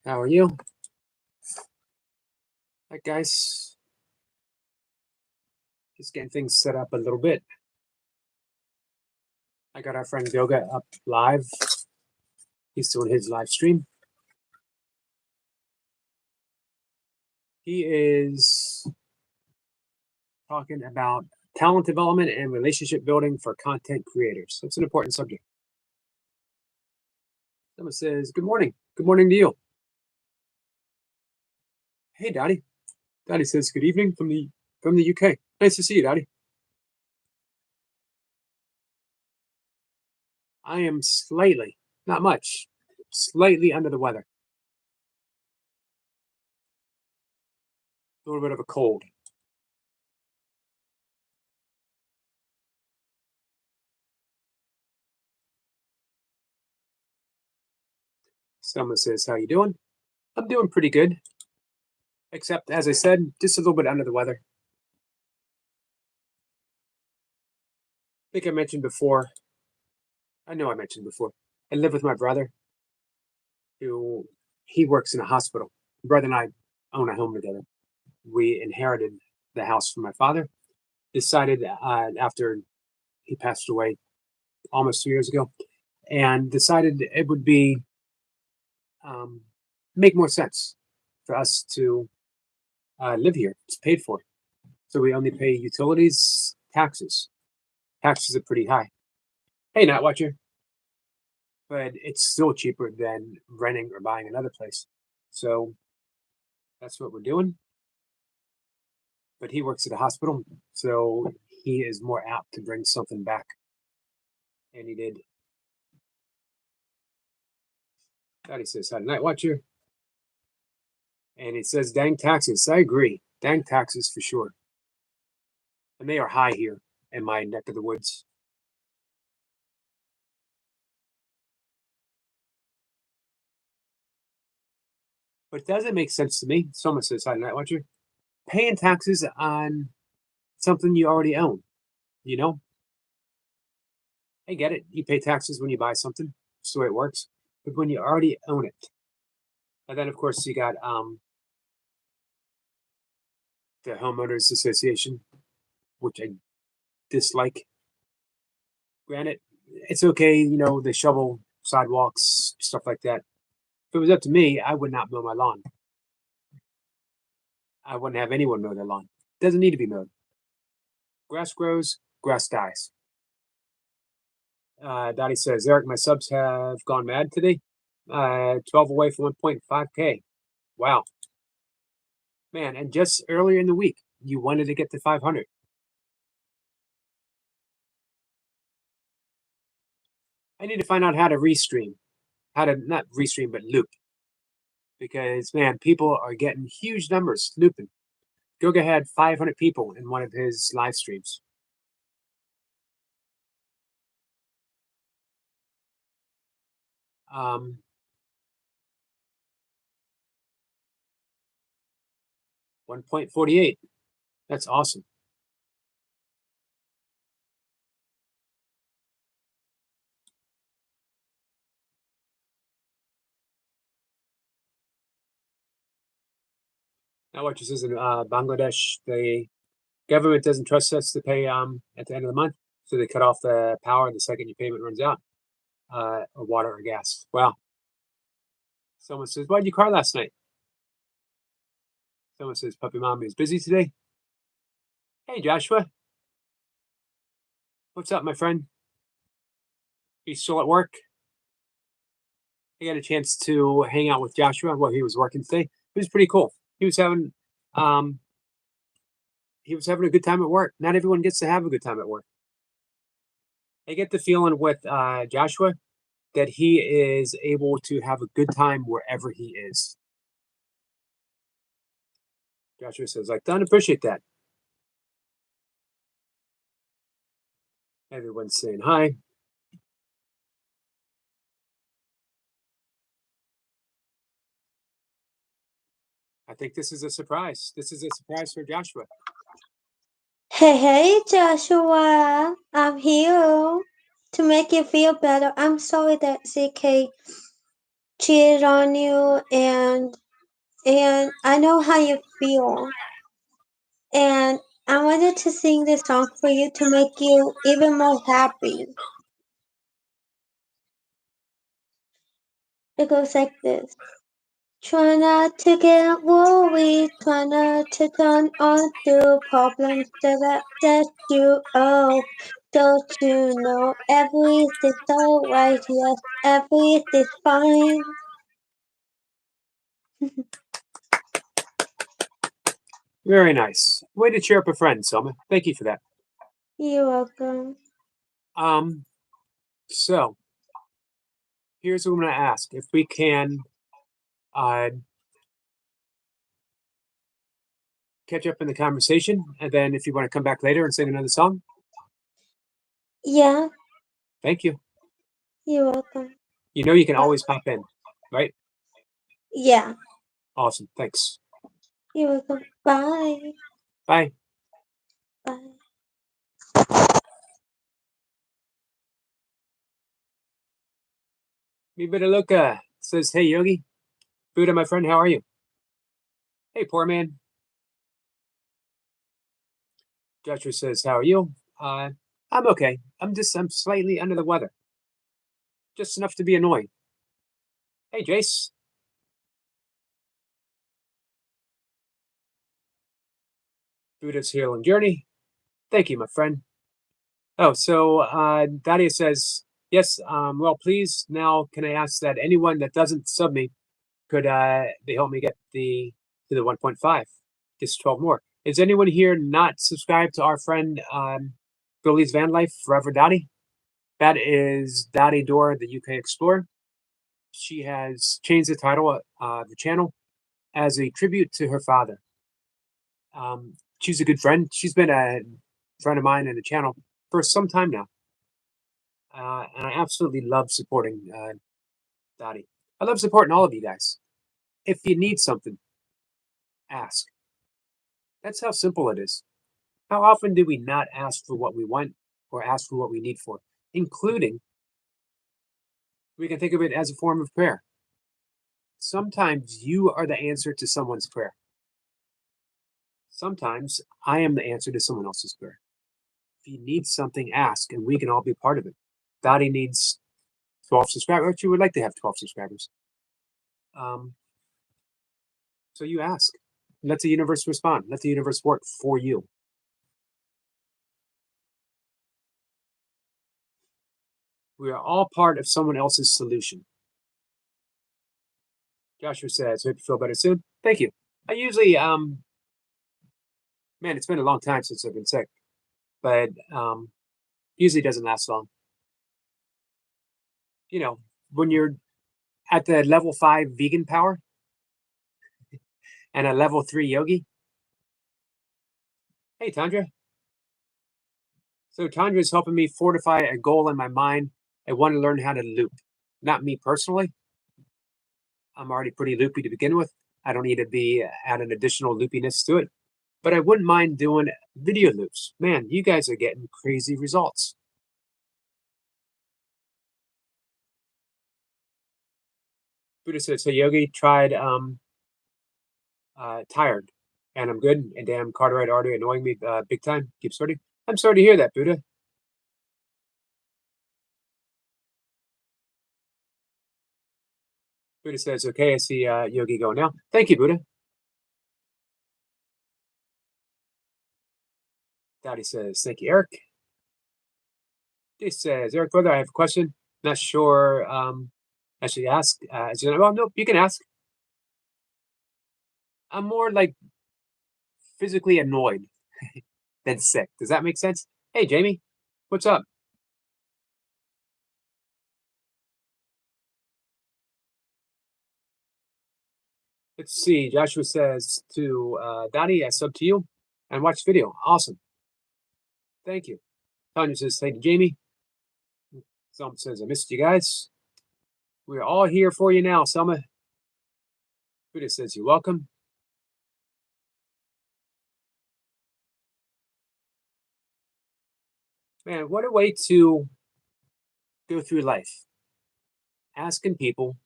How are you? Hi, guys. Just getting things set up a little bit. I got our friend Yoga up live. He's doing his live stream. He is talking about talent development and relationship building for content creators. That's an important subject. Someone says, "Good morning. Good morning to you." Hey, Daddy. Daddy says, "Good evening from the UK. Nice to see you, Daddy." I am slightly, not much, slightly under the weather. A little bit of a cold. Someone says, "How you doing?" I'm doing pretty good, except as I said, just a little bit under the weather. I think I mentioned before. I know I mentioned before. I live with my brother, who he works in a hospital. My brother and I own a home together. We inherited the house from my father. Decided after he passed away almost 2 years ago, and decided it would be um, make more sense for us to live here. It's paid for, so we only pay utilities, taxes. Taxes are pretty high. Hey, Night Watcher, but it's still cheaper than renting or buying another place. So that's what we're doing. But he works at a hospital, so he is more apt to bring something back. And he did. Daddy says, "Hi, Night Watcher." And he says, "Dang taxes." I agree. Dang taxes for sure. And they are high here in my neck of the woods. But does it make sense to me? Someone says, "Hi, Night Watcher." Paying taxes on something you already own, you know? I get it. You pay taxes when you buy something. That's the way it works. But when you already own it, and then of course you got the homeowners association, which I dislike. Granted, it's okay, they shovel sidewalks, stuff like that. If it was up to me, I would not mow my lawn. I wouldn't have anyone mow their lawn. It doesn't need to be mowed. Grass grows, grass dies. Dottie says, "Eric, my subs have gone mad today. 12 away from 1.5K. Wow. Man, and just earlier in the week, you wanted to get to 500. I need to find out how to restream. How to, not restream, but loop. Because, man, people are getting huge numbers looping. Goga had 500 people in one of his live streams. Um, 1.48. That's awesome. Now, what you says in Bangladesh, the government doesn't trust us to pay at the end of the month, so they cut off the power the second your payment runs out, or water or gas. Wow. Someone says, "Why did you cry last night?" Someone says, "Puppy mommy is busy today." Hey, Joshua, what's up, my friend? You still at work? I got a chance to hang out with Joshua while he was working today. It was pretty cool. He was having um, he was having a good time at work. Not everyone gets to have a good time at work. I get the feeling with Joshua that he is able to have a good time wherever he is. Joshua says, "Like, don't appreciate that." Everyone's saying hi. I think this is a surprise. This is a surprise for Joshua. Hey, Joshua, I'm here to make you feel better. I'm sorry that CK cheated on you, and I know how you feel. And I wanted to sing this song for you to make you even more happy. It goes like this. Try not to get worried, try not to turn on to problems that you owe. Don't you know everything's alright, yes, everything's fine. Very nice. Way to cheer up a friend, Selma. Thank you for that. You're welcome. So here's what I'm gonna ask. If we can catch up in the conversation, and then if you want to come back later and sing another song, Yeah, thank you. you're welcome. You know you can always pop in, right? Yeah, Awesome. Thanks. you're welcome. Bye. Bye. Bye. Mi Loca says, "Hey Yogi, Buddha, my friend, how are you?" Hey, poor man. Joshua says, "How are you?" I'm okay. I'm slightly under the weather, just enough to be annoying. Hey, Jace. Buddha's healing journey. Thank you, my friend. Oh, so Daria says, yes, well, please, now can I ask that anyone that doesn't sub me, could they help me get to the 1.5? Just 12 more. Is anyone here not subscribed to our friend Billy's Van Life, Forever Dottie? That is Dottie Dora, the UK Explorer. She has changed the title of the channel as a tribute to her father. She's a good friend. She's been a friend of mine in the channel for some time now. And I absolutely love supporting Dottie. I love supporting all of you guys. If you need something, ask. That's how simple it is. How often do we not ask for what we want or ask for what we need for? Including, we can think of it as a form of prayer. Sometimes you are the answer to someone's prayer. Sometimes I am the answer to someone else's prayer. If you need something, ask, and we can all be part of it. Dottie needs 12 subscribers. She would like to have 12 subscribers. So you ask. Let the universe respond. Let the universe work for you. We are all part of someone else's solution. Joshua says, hope you feel better soon. Thank you. I usually, man, it's been a long time since I've been sick, but usually doesn't last long. You know, when you're at the level 5 vegan power and a level 3 yogi. Hey, Tandra. So Tandra is helping me fortify a goal in my mind. I want to learn how to loop. Not me personally. I'm already pretty loopy to begin with. I don't need to be add an additional loopiness to it. But I wouldn't mind doing video loops. Man, you guys are getting crazy results. Buddha says, hey, Yogi, tried tired, and I'm good. And damn, Cartwright already annoying me big time. Keep starting. I'm sorry to hear that, Buddha. Buddha says, okay, I see Yogi go now. Thank you, Buddha. Daddy says, thank you, Eric. He says, Eric, brother, I have a question. Not sure I should ask. Well, no, you can ask. I'm more like physically annoyed than sick. Does that make sense? Hey, Jamie, what's up? Let's see. Joshua says to Daddy, I sub to you and watch video. Awesome. Thank you. Tanya says, thank you, Jamie. Selma says, I missed you guys. We're all here for you now, Selma. Buddha says, you're welcome. Man, what a way to go through life. Asking people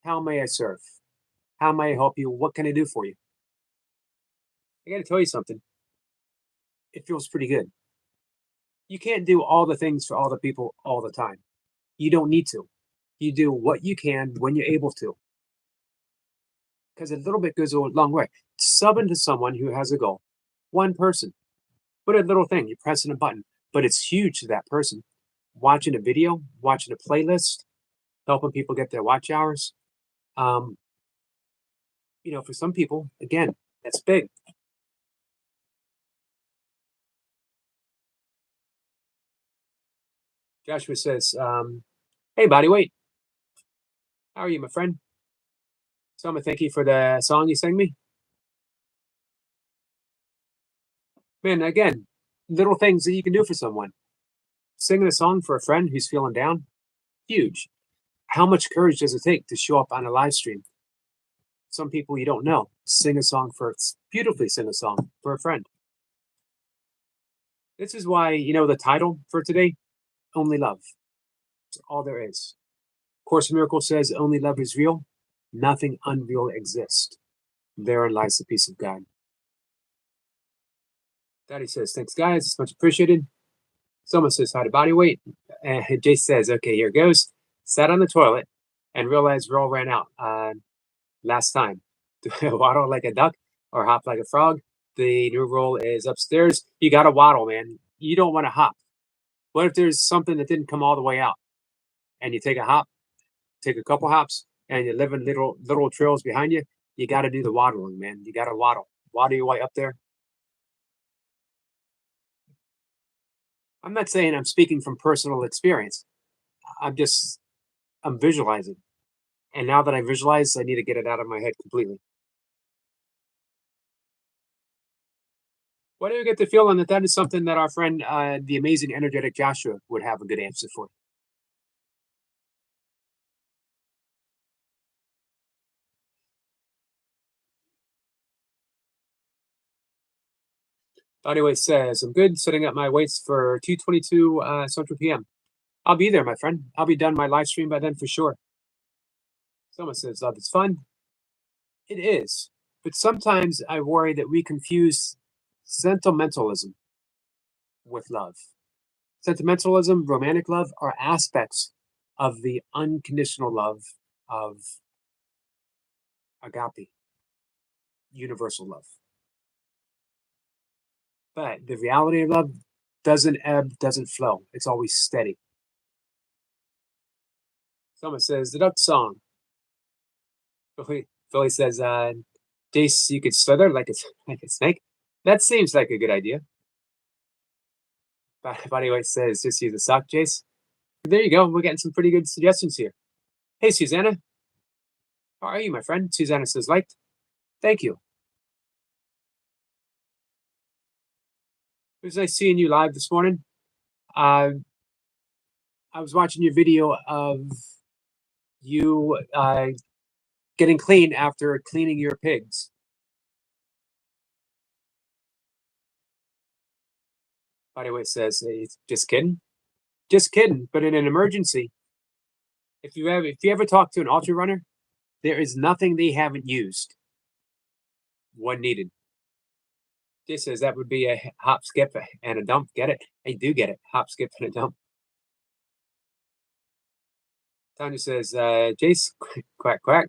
How may I serve? How may I help you? What can I do for you? I got to tell you something. It feels pretty good. You can't do all the things for all the people all the time. You don't need to. You do what you can when you're able to, because a little bit goes a long way. Sub into someone who has a goal. One person. What a little thing. You're pressing a button, but it's huge to that person. Watching a video, watching a playlist, helping people get their watch hours. Um, for some people, again, that's big. Joshua says, hey, body weight. How are you, my friend? Selma, thank you for the song you sang me. Man, again, little things that you can do for someone. Singing a song for a friend who's feeling down, huge. How much courage does it take to show up on a live stream? Some people you don't know, beautifully sing a song for a friend. This is why, the title for today, Only Love. It's all there is. Course in Miracles says only love is real. Nothing unreal exists. Therein lies the peace of God. Daddy says, thanks, guys. It's much appreciated. Someone says, hi to body weight. And Jace says, okay, here goes. Sat on the toilet and realized Roll ran out last time. Do I waddle like a duck or hop like a frog? The new roll is upstairs. You got to waddle, man. You don't want to hop. What if there's something that didn't come all the way out? And you take a hop, take a couple hops, and you're living little trails behind you. You got to do the waddling, man. You got to waddle. Waddle your way up there. I'm not saying I'm speaking from personal experience. I'm visualizing. And now that I visualize, I need to get it out of my head completely. Why do you get the feeling that is something that our friend, the amazing energetic Joshua, would have a good answer for? Anyway, says, I'm good, setting up my weights for 2:22 Central PM. I'll be there, my friend. I'll be done my live stream by then for sure. Someone says, love is fun. It is. But sometimes I worry that we confuse sentimentalism with love. Sentimentalism, romantic love are aspects of the unconditional love of agape, universal love. But the reality of love doesn't ebb, doesn't flow. It's always steady. Someone says, the duck song. Philly says, Jace, you could slither like a snake. That seems like a good idea. Body White says, just use a sock, Jace. There you go. We're getting some pretty good suggestions here. Hey, Susanna. How are you, my friend? Susanna says, liked. Thank you. It was nice seeing you live this morning. I was watching your video of you getting clean after cleaning your pigs. By the way, it says, hey, just kidding. Just kidding. But in an emergency, if you ever talk to an ultra runner, there is nothing they haven't used when needed. Just says that would be a hop, skip, and a dump. Get it? I do get it. Hop, skip, and a dump. Tanya says, Jace, quack, quack.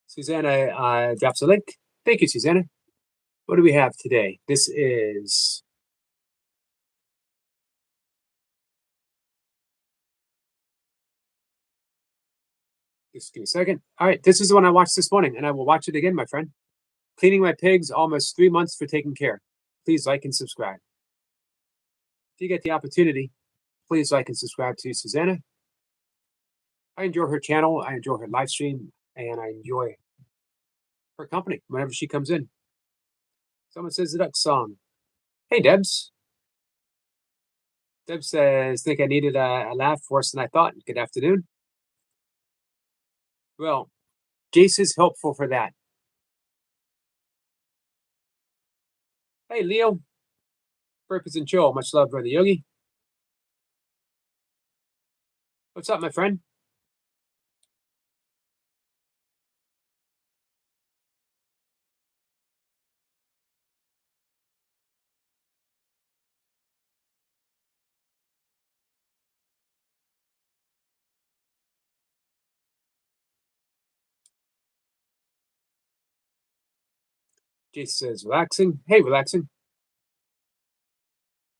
Susanna drops a link. Thank you, Susanna. What do we have today? This is just give me a second. All right, this is the one I watched this morning, and I will watch it again, my friend. Cleaning my pigs, almost 3 months for taking care. Please like and subscribe. If you get the opportunity, please like and subscribe to Susanna. I enjoy her channel, I enjoy her live stream, and I enjoy her company whenever she comes in. Someone says the duck song. Hey, Debs. Deb says, think I needed a laugh worse than I thought. Good afternoon. Well, Jace is helpful for that. Hey, Leo. Purpose and chill. Much love, Brother Yogi. What's up, my friend? Jace says, relaxing. Hey, relaxing.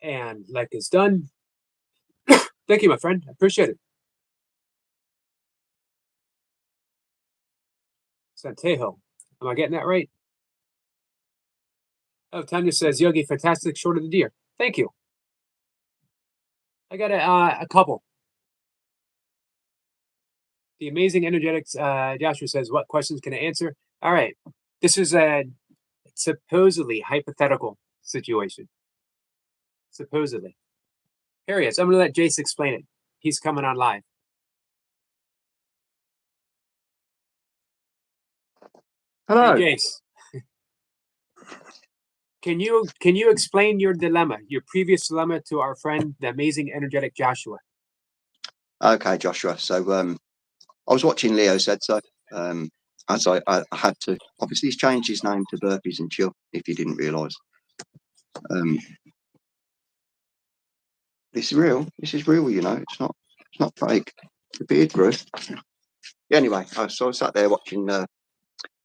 And like is done. Thank you, my friend. I appreciate it. Santejo. Am I getting that right? Oh, Tanya says, Yogi, fantastic short of the deer. Thank you. I got a couple. The amazing energetics. Joshua says, what questions can I answer? All right. This is a supposedly hypothetical situation. Supposedly. Here he is. I'm going to let Jace explain it. He's coming on live. Hello. Hey, Jace. Can you explain your dilemma, your previous dilemma, to our friend, the amazing energetic Joshua? Okay, Joshua. So I was watching Leo Said So. As I had to, obviously he's changed his name to Burpees and Chill, if you didn't realise. This is real. This is real, you know. It's not fake. The beard grew. Anyway, so I sat there watching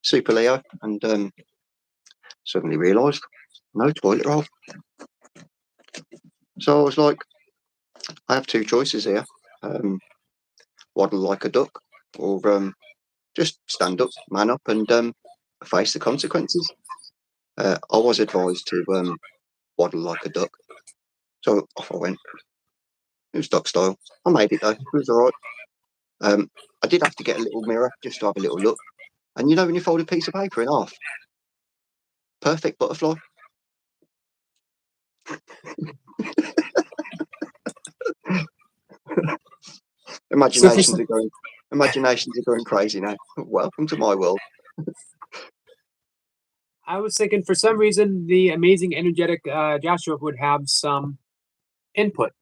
Super Leo and suddenly realised no toilet roll. So I was like, I have two choices here. Waddle like a duck, or just stand up, man up, and face the consequences. I was advised to waddle like a duck, so off I went. It was duck style. I made it though. It was all right. I did have to get a little mirror just to have a little look. And you know when you fold a piece of paper in half, perfect butterfly. Imaginations are going crazy now. Welcome to my world. I was thinking for some reason the amazing energetic Joshua would have some input,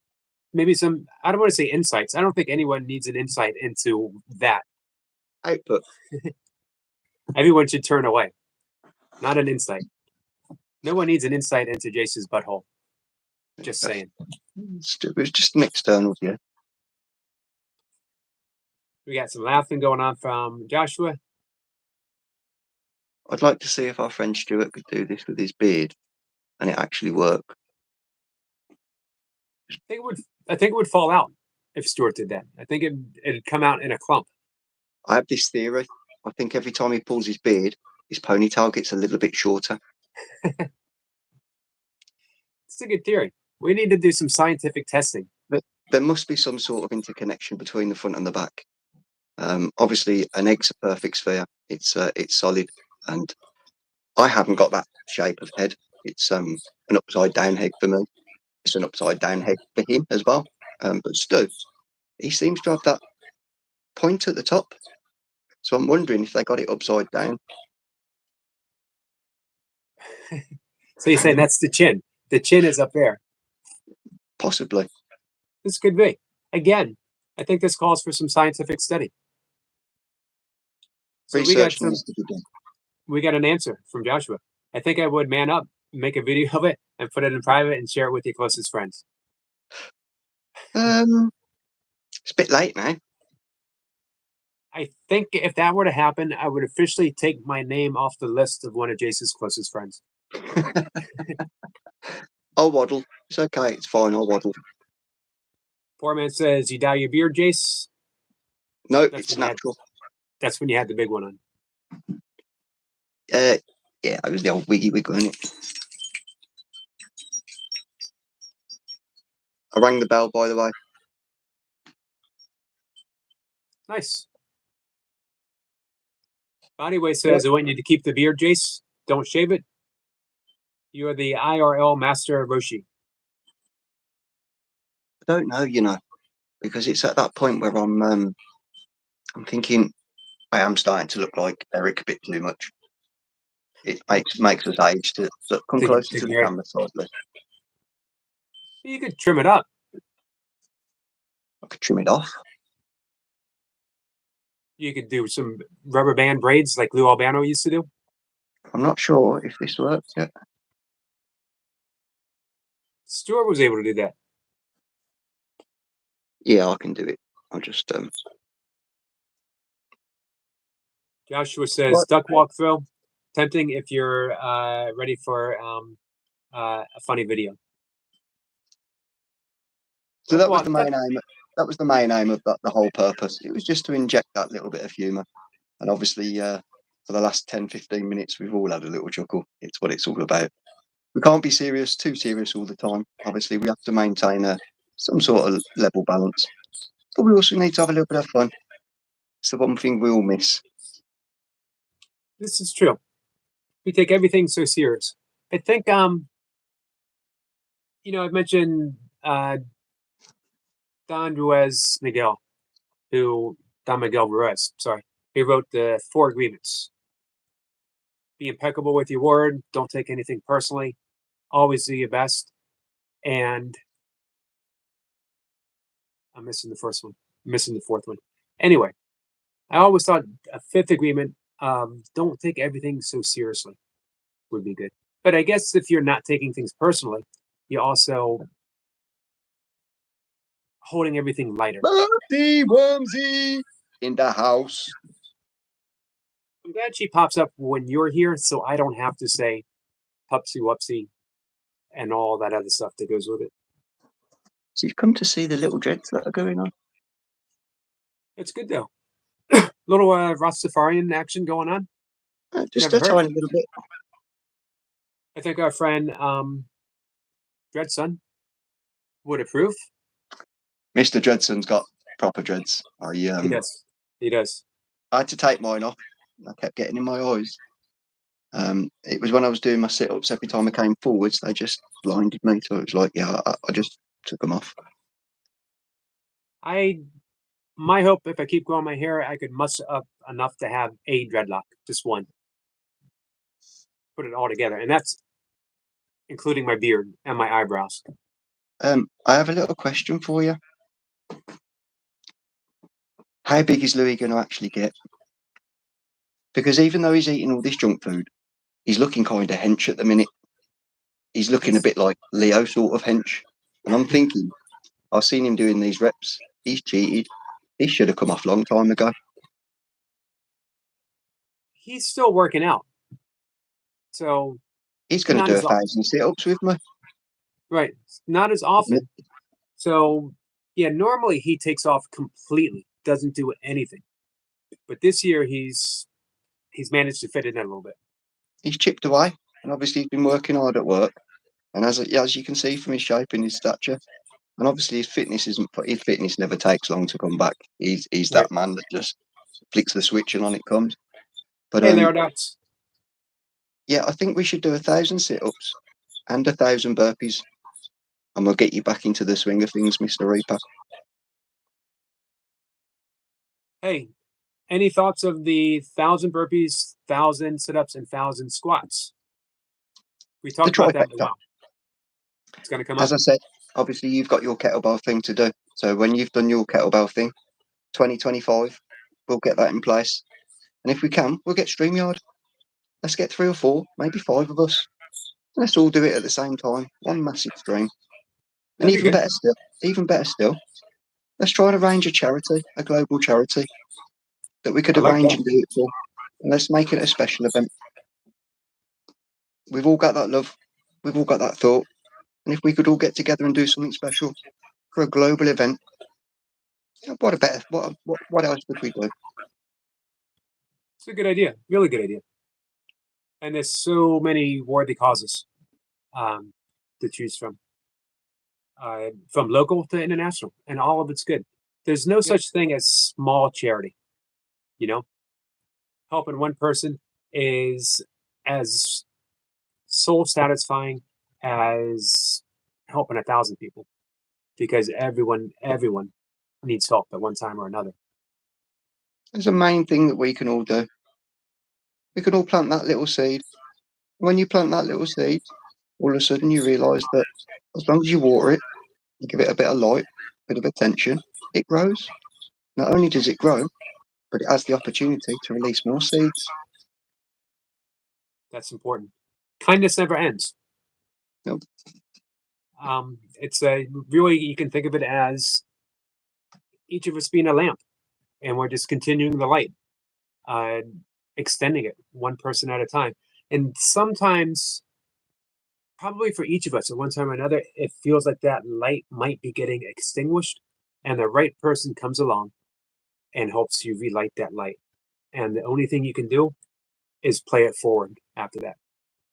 maybe some. I don't want to say insights. I don't think anyone needs an insight into that. Output. Everyone should turn away. Not an insight. No one needs an insight into Jace's butthole. Just saying. It was just an external, yeah. We got some laughing going on from Joshua. I'd like to see if our friend Stuart could do this with his beard and it actually work. I think it would fall out if Stuart did that. I think it'd come out in a clump. I have this theory. I think every time he pulls his beard, his ponytail gets a little bit shorter. It's a good theory. We need to do some scientific testing. There must be some sort of interconnection between the front and the back. Obviously, an egg's a perfect sphere. It's solid, and I haven't got that shape of head. It's an upside down head for me. It's an upside down head for him as well. But Stu, he seems to have that point at the top. So I'm wondering if they got it upside down. So you're saying that's the chin? The chin is up there. Possibly. This could be. Again, I think this calls for some scientific study. So Research needs to be done. We got an answer from Joshua. I think I would man up, make a video of it, and put it in private and share it with your closest friends. It's a bit late now. I think if that were to happen, I would officially take my name off the list of one of Jason's closest friends. I'll waddle. It's okay. It's fine. I'll waddle. Poor man says, "You dye your beard, Jace?" No, it's natural. That's when you had the big one on. Yeah, it was the old wiggy wig, wasn't it? I rang the bell, by the way. Nice. Anyway, says, I want you to keep the beard, Jace. Don't shave it. You are the IRL master Roshi. I don't know, you know, because it's at that point where I'm thinking I am starting to look like Eric a bit too much. It makes us age to come closer to the camera slightly. You could trim it up. I could trim it off. You could do some rubber band braids like Lou Albano used to do. I'm not sure if this works yet. Stuart was able to do that. Yeah, I can do it. I'll just Joshua says, duck walk, Phil. tempting if you're ready for a funny video. So that was Well, the main aim. That was the main aim of the whole purpose. It was just to inject that little bit of humour. And obviously, for the last 10, 15 minutes, we've all had a little chuckle. It's what it's all about. We can't be too serious all the time. Obviously, we have to maintain some sort of level balance. But we also need to have a little bit of fun. It's the one thing we all miss. This is true. We take everything so serious. I think, I've mentioned Don Miguel Ruiz, sorry. He wrote the 4 agreements. Be impeccable with your word. Don't take anything personally. Always do your best. And I'm missing the first one. I'm missing the 4th one. Anyway, I always thought a 5th agreement, don't take everything so seriously, would be good. But I guess if you're not taking things personally, you're also holding everything lighter. Bertie Wormsy in the house. I'm glad she pops up when you're here, so I don't have to say pupsy wupsy and all that other stuff that goes with it. So you've come to see the little dreads that are going on? It's good though. Little Rastafarian action going on. Just Never a heard. tiny little bit. I think our friend Dreadson would approve. Mr. Dreadson's got proper dreads. He does. He does. I had to take mine off. I kept getting in my eyes. It was when I was doing my sit-ups. Every time I came forwards, they just blinded me. So it was like, yeah, I just took them off. My hope, if I keep growing my hair, I could muster up enough to have a dreadlock, just one. Put it all together, and that's including my beard and my eyebrows. I have a little question for you. How big is Louis going to actually get? Because even though he's eating all this junk food, he's looking kind of hench at the minute. He's looking a bit like Leo sort of hench. And I'm thinking, I've seen him doing these reps. He's cheated. He should have come off a long time ago. He's still working out. So he's going to do 1,000 sit-ups with me. Right. Not as often. So, yeah, normally he takes off completely, doesn't do anything. But this year he's managed to fit it in a little bit. He's chipped away, and obviously he's been working hard at work. And as you can see from his shape and his stature, and obviously his fitness never takes long to come back. He's that man that just flicks the switch and on it comes. But hey, Therodox. Yeah, I think we should do 1,000 sit-ups and 1,000 burpees, and we'll get you back into the swing of things, Mr. Reaper. Hey, any thoughts of the 1,000 burpees, 1,000 sit-ups, and 1,000 squats? We talked about that in a while. It's going to come up. As I said, obviously you've got your kettlebell thing to do. So when you've done your kettlebell thing, 2025, we'll get that in place. And if we can, we'll get StreamYard. Let's get 3 or 4, maybe 5 of us. Let's all do it at the same time. One massive stream. And even better still, let's try and arrange a global charity that we could arrange and do it for. And let's make it a special event. We've all got that love. We've all got that thought. And if we could all get together and do something special for a global event, what else would we do? It's a good idea. Really good idea. And there's so many worthy causes to choose from local to international, and all of it's good. There's no such thing as small charity. Helping one person is as soul satisfying as helping 1,000 people, because everyone needs help at one time or another. There's a main thing that we can all do. We can all plant that little seed. When you plant that little seed, all of a sudden you realise that as long as you water it, you give it a bit of light, a bit of attention, it grows. Not only does it grow, but it has the opportunity to release more seeds. That's important. Kindness never ends. Nope. It's really, you can think of it as each of us being a lamp, and we're just continuing the light. extending it one person at a time. And sometimes, probably for each of us at one time or another, it feels like that light might be getting extinguished, and the right person comes along and helps you relight that light. And the only thing you can do is play it forward after that.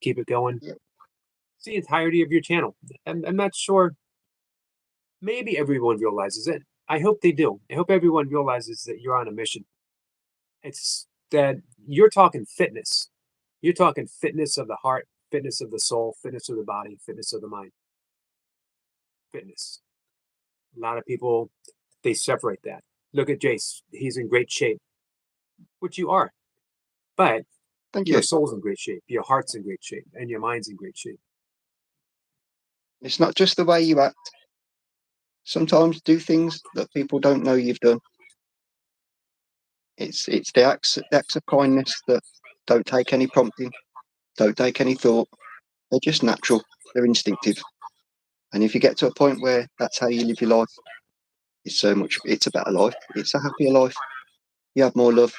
Keep it going. Yep. It's the entirety of your channel. And I'm not sure, maybe everyone realizes it. I hope they do. I hope everyone realizes that you're on a mission. It's that you're talking fitness. You're talking fitness of the heart, fitness of the soul, fitness of the body, fitness of the mind. Fitness. A lot of people, they separate that. Look at Jace. He's in great shape, which you are. But Thank your you. soul's in great shape, your heart's in great shape, and your mind's in great shape. It's not just the way you act. Sometimes do things that people don't know you've done. It's the acts of kindness that don't take any prompting, don't take any thought. They're just natural. They're instinctive. And if you get to a point where that's how you live your life, it's a better life. It's a happier life. You have more love,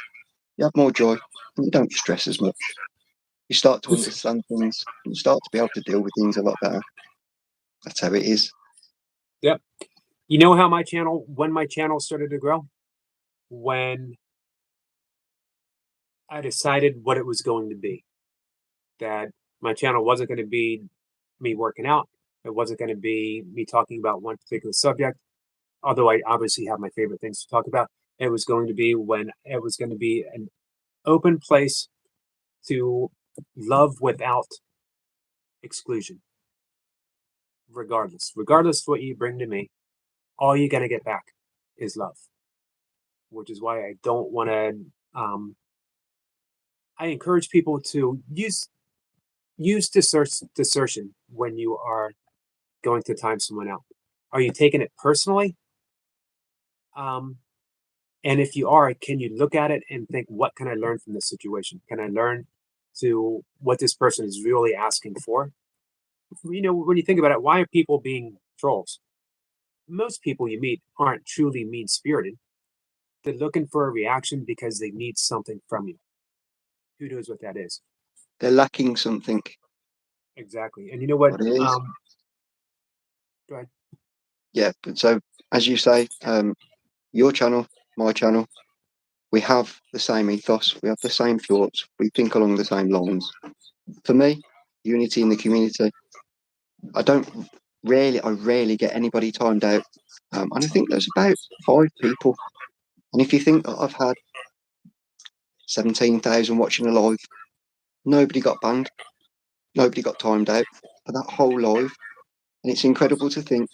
you have more joy, and you don't stress as much. You start to understand things, and you start to be able to deal with things a lot better. That's how it is. Yep. You know how when my channel started to grow? When I decided what it was going to be. That my channel wasn't going to be me working out. It wasn't going to be me talking about one particular subject, although I obviously have my favorite things to talk about. It was going to be an open place to love without exclusion. Regardless of what you bring to me, all you're going to get back is love, which is why I don't want to, I encourage people to use discernment when you are going to time someone out. Are you taking it personally? And if you are, can you look at it and think, what can I learn from this situation? Can I learn to what this person is really asking for? You know, when you think about it, why are people being trolls? Most people you meet aren't truly mean-spirited. They're looking for a reaction because they need something from you. Who knows what that is? They're lacking something. Exactly. And you know what? What it is. Go ahead. Yeah, but so as you say, your channel, my channel, we have the same ethos, we have the same thoughts, we think along the same lines. For me, unity in the community. I rarely get anybody timed out. And I think there's about 5 people. And if you think that I've had 17,000 watching a live, nobody got banned, nobody got timed out for that whole live. And it's incredible to think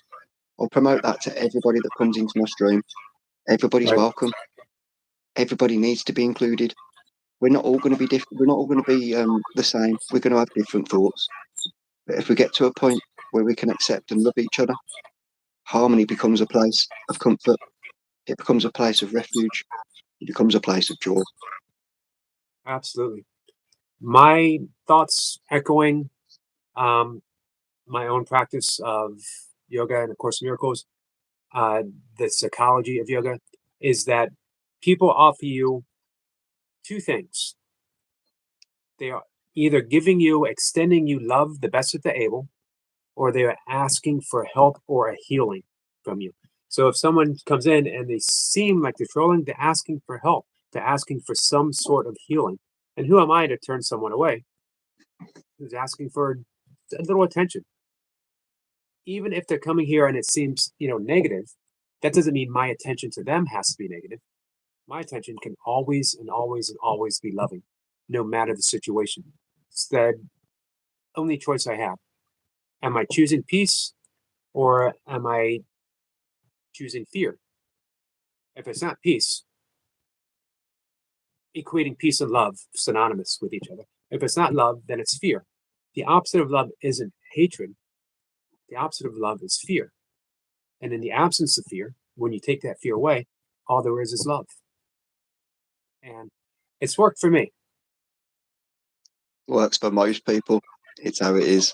I'll promote that to everybody that comes into my stream. Everybody's Right. welcome. Everybody needs to be included. We're not all going to be different. We're not all going to be the same. We're going to have different thoughts. But if we get to a point where we can accept and love each other, harmony becomes a place of comfort. It becomes a place of refuge. It becomes a place of joy. Absolutely. My thoughts echoing my own practice of yoga and, of course, miracles, the psychology of yoga, is that people offer you 2 things. They are either extending you love the best that they're able, or they are asking for help or a healing from you. So if someone comes in and they seem like they're trolling, they're asking for help. They're asking for some sort of healing. And who am I to turn someone away who's asking for a little attention? Even if they're coming here and it seems, negative, that doesn't mean my attention to them has to be negative. My attention can always and always and always be loving, no matter the situation. It's the only choice I have. Am I choosing peace, or am I choosing fear? If it's not peace, equating peace and love synonymous with each other. If it's not love, then it's fear. The opposite of love isn't hatred. The opposite of love is fear. And in the absence of fear, when you take that fear away, all there is love. And it's worked for me. Works for most people. It's how it is.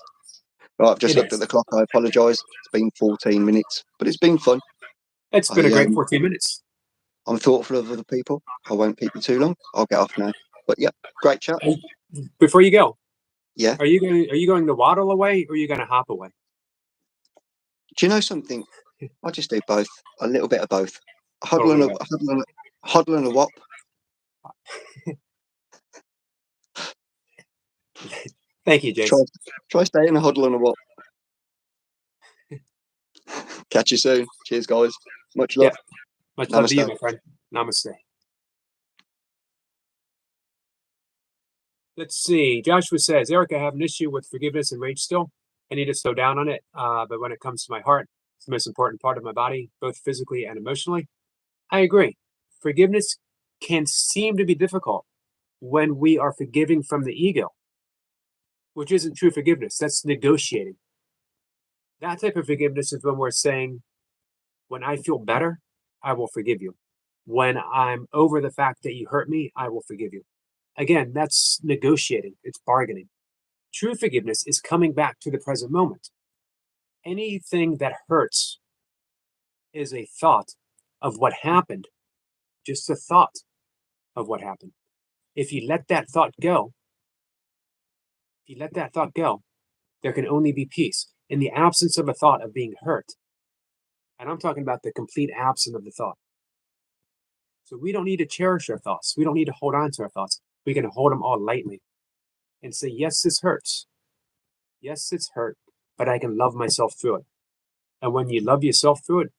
Right, I've just looked at the clock. I apologise. It's been 14 minutes, but it's been fun. It's been a great 14 minutes. I'm thoughtful of other people. I won't keep you too long. I'll get off now. But yeah, great chat. Before you go, Yeah. are you going to waddle away or are you going to hop away? Do you know something? I just do both. A little bit of both. Huddle Totally and right. huddle and a whop. Thank you, Jace. Try staying in a huddle and a whop. Catch you soon. Cheers, guys. Much love. Yeah. Much love to you, Namaste. my friend. Namaste. Let's see. Joshua says, Eric, I have an issue with forgiveness and rage still. I need to slow down on it. But when it comes to my heart, it's the most important part of my body, both physically and emotionally. I agree. Forgiveness can seem to be difficult when we are forgiving from the ego, which isn't true forgiveness. That's negotiating. That type of forgiveness is when we're saying, when I feel better, I will forgive you. When I'm over the fact that you hurt me, I will forgive you. Again, that's negotiating. It's bargaining. True forgiveness is coming back to the present moment. Anything that hurts is a thought of what happened, just a thought of what happened. If you let that thought go, there can only be peace. In the absence of a thought of being hurt, and I'm talking about the complete absence of the thought. So we don't need to cherish our thoughts. We don't need to hold on to our thoughts. We can hold them all lightly and say, yes, this hurts. Yes, it's hurt, but I can love myself through it. And when you love yourself through it,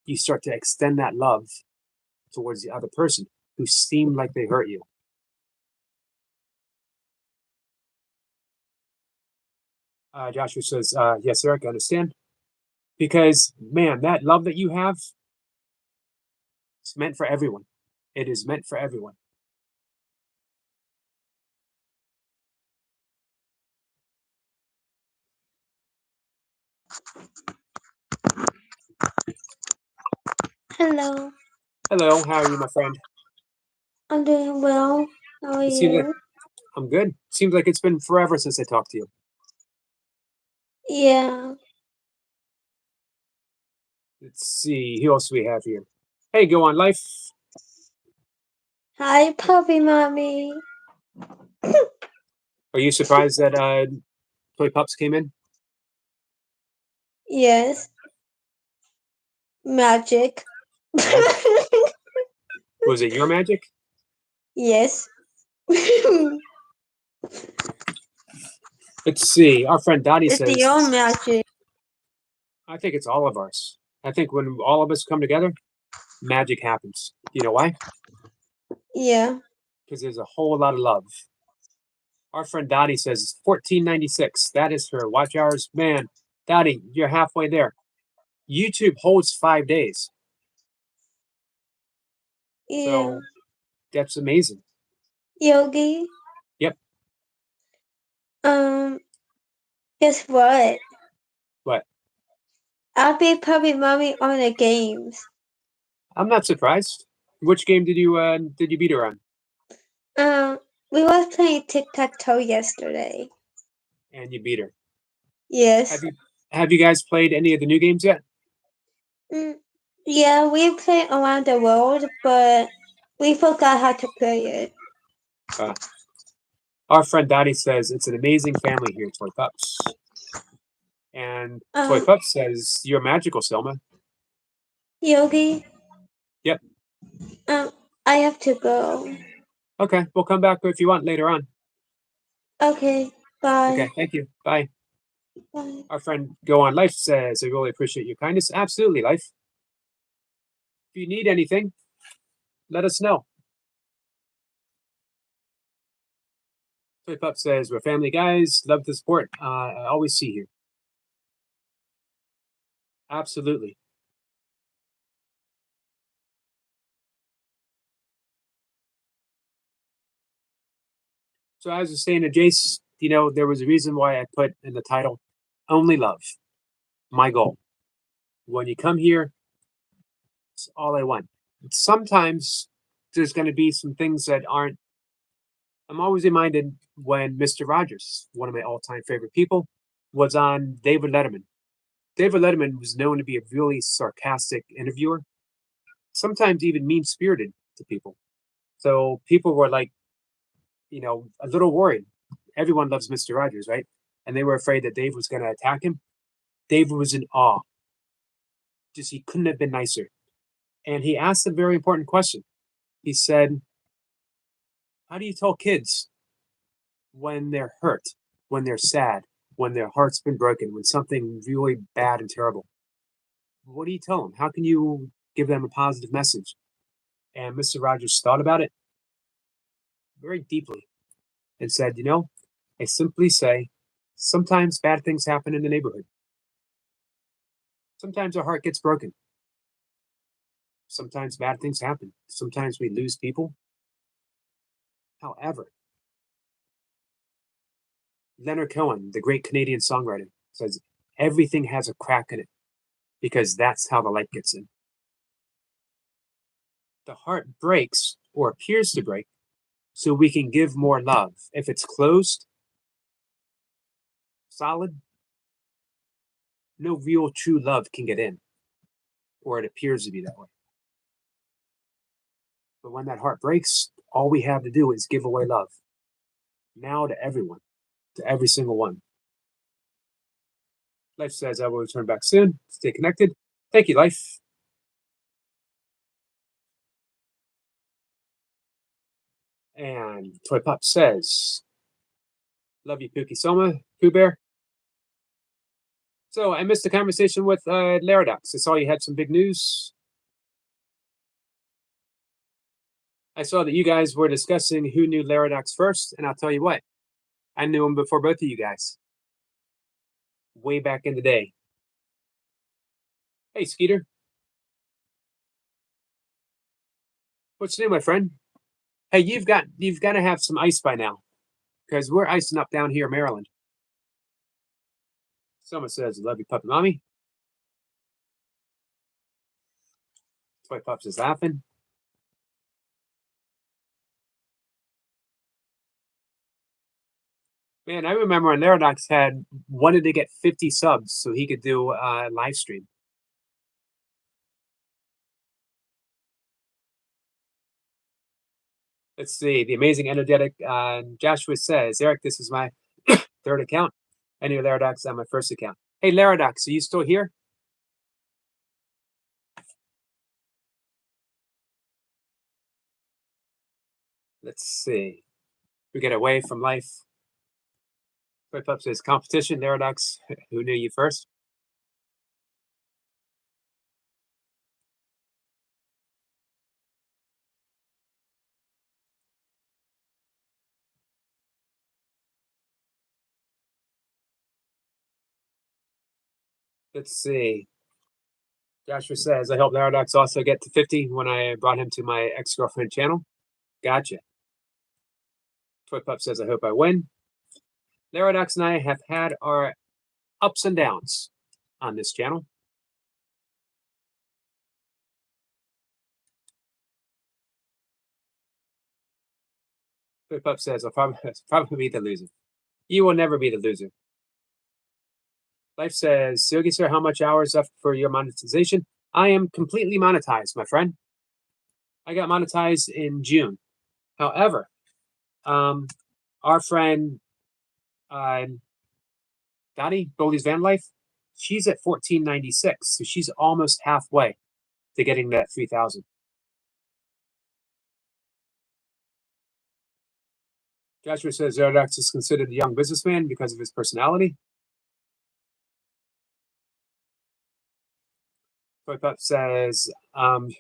you start to extend that love towards the other person who seemed like they hurt you. Joshua says, yes, Eric, I understand. Because, man, that love that you have, it's meant for everyone. It is meant for everyone. Hello. Hello, how are you, my friend? I'm doing well. How are It seems like you? I'm good. Seems like it's been forever since I talked to you. Yeah. Let's see, who else do we have here? Hey, Go On Life. Hi, puppy mommy. Are you surprised that Toy Pups came in? Yes. Magic. Was it your magic? Yes. Let's see. Our friend Dottie It's says, your magic. I think it's all of ours. I think when all of us come together, magic happens. You know why? Yeah. Because there's a whole lot of love. Our friend Dottie says $14.96. That is her watch hours. Man, Dottie, you're halfway there. YouTube holds 5 days. Yeah. So that's amazing. Yogi. Yep. Guess what? What? I'll be puppy mommy on the games. I'm not surprised. Which game did you beat her on? We was playing tic-tac-toe yesterday. And you beat her. Yes. Have you guys played any of the new games yet? Yeah, we play Around the World, but we forgot how to play it. Our friend Dottie says it's an amazing family here, Toy Pups. And Toy Pups says you're magical, Selma. Yogi. Yep. I have to go. Okay, we'll come back if you want later on. Okay, bye. Okay, thank you. Bye. Bye. Our friend Go On Life says, I really appreciate your kindness. Absolutely, Life. If you need anything, let us know. Toy Pup says, we're family guys. Love the support. I always see you. Absolutely. So as I was saying to Jace, there was a reason why I put in the title, Only Love. My goal. When you come here, it's all I want. Sometimes there's going to be some things that aren't. I'm always reminded when Mr. Rogers, one of my all-time favorite people, was on David Letterman. David Letterman was known to be a really sarcastic interviewer, sometimes even mean-spirited to people. So people were like a little worried. Everyone loves Mr. Rogers, right? And they were afraid that Dave was going to attack him. Dave was in awe. Just he couldn't have been nicer. And he asked a very important question. He said, how do you tell kids when they're hurt, when they're sad, when their heart's been broken, when something really bad and terrible? What do you tell them? How can you give them a positive message? And Mr. Rogers thought about it very deeply and said, I simply say, sometimes bad things happen in the neighborhood. Sometimes our heart gets broken. Sometimes bad things happen. Sometimes we lose people. However, Leonard Cohen, the great Canadian songwriter, says everything has a crack in it because that's how the light gets in. The heart breaks or appears to break so we can give more love. If it's closed, solid, no real true love can get in, or it appears to be that way. But when that heart breaks, all we have to do is give away love. Now to everyone, to every single one. Life says I will return back soon. Stay connected. Thank you, Life. And Toy Pop says, love you, Pookie Soma, Pooh Bear. So I missed the conversation with Laradox. I saw you had some big news. I saw that you guys were discussing who knew Laradox first, and I'll tell you what, I knew him before both of you guys. Way back in the day. Hey, Skeeter. What's new, my friend? Hey, you've got to have some ice by now, because we're icing up down here in Maryland. Someone says, love you, puppy mommy. Toy Pups is laughing. Man, I remember when Laradox wanted to get 50 subs so he could do a live stream. Let's see. The amazing energetic Joshua says, Eric, this is my third account. I knew Laradox on my first account. Hey, Laradox, are you still here? Let's see. We get away from life. Toy Pup says, competition, Laradox. Who knew you first? Let's see. Joshua says, I helped Laradox also get to 50 when I brought him to my ex-girlfriend channel. Gotcha. Toy Pup says, I hope I win. Laradox and I have had our ups and downs on this channel. Toy Pup says, I'll probably be the loser. You will never be the loser. Life says, Yogi sir, how much hours left for your monetization? I am completely monetized, my friend. I got monetized in June. However, our friend Dottie, Goldie's Van Life, she's at 1496, so she's almost halfway to getting that 3,000. Joshua says Zeradox is considered a young businessman because of his personality. Toy Pup says,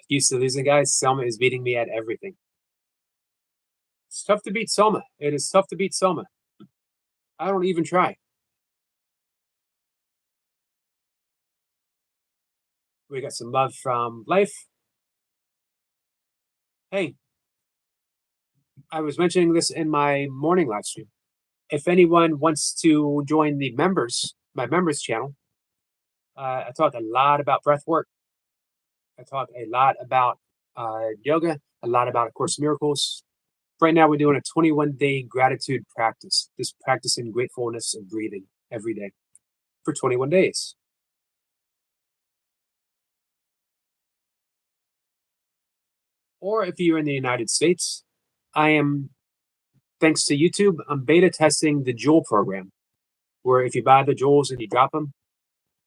used to losing guys, Selma is beating me at everything. It's tough to beat Selma. It is tough to beat Selma. I don't even try. We got some love from Life. Hey, I was mentioning this in my morning live stream. If anyone wants to join the members, my members channel, I talk a lot about breath work. I talk a lot about yoga, a lot about A Course in Miracles. Right now, we're doing a 21-day gratitude practice, just practicing gratefulness and breathing every day for 21 days. Or if you're in the United States, I am thanks to YouTube, I'm beta testing the Jewel program, where if you buy the jewels and you drop them,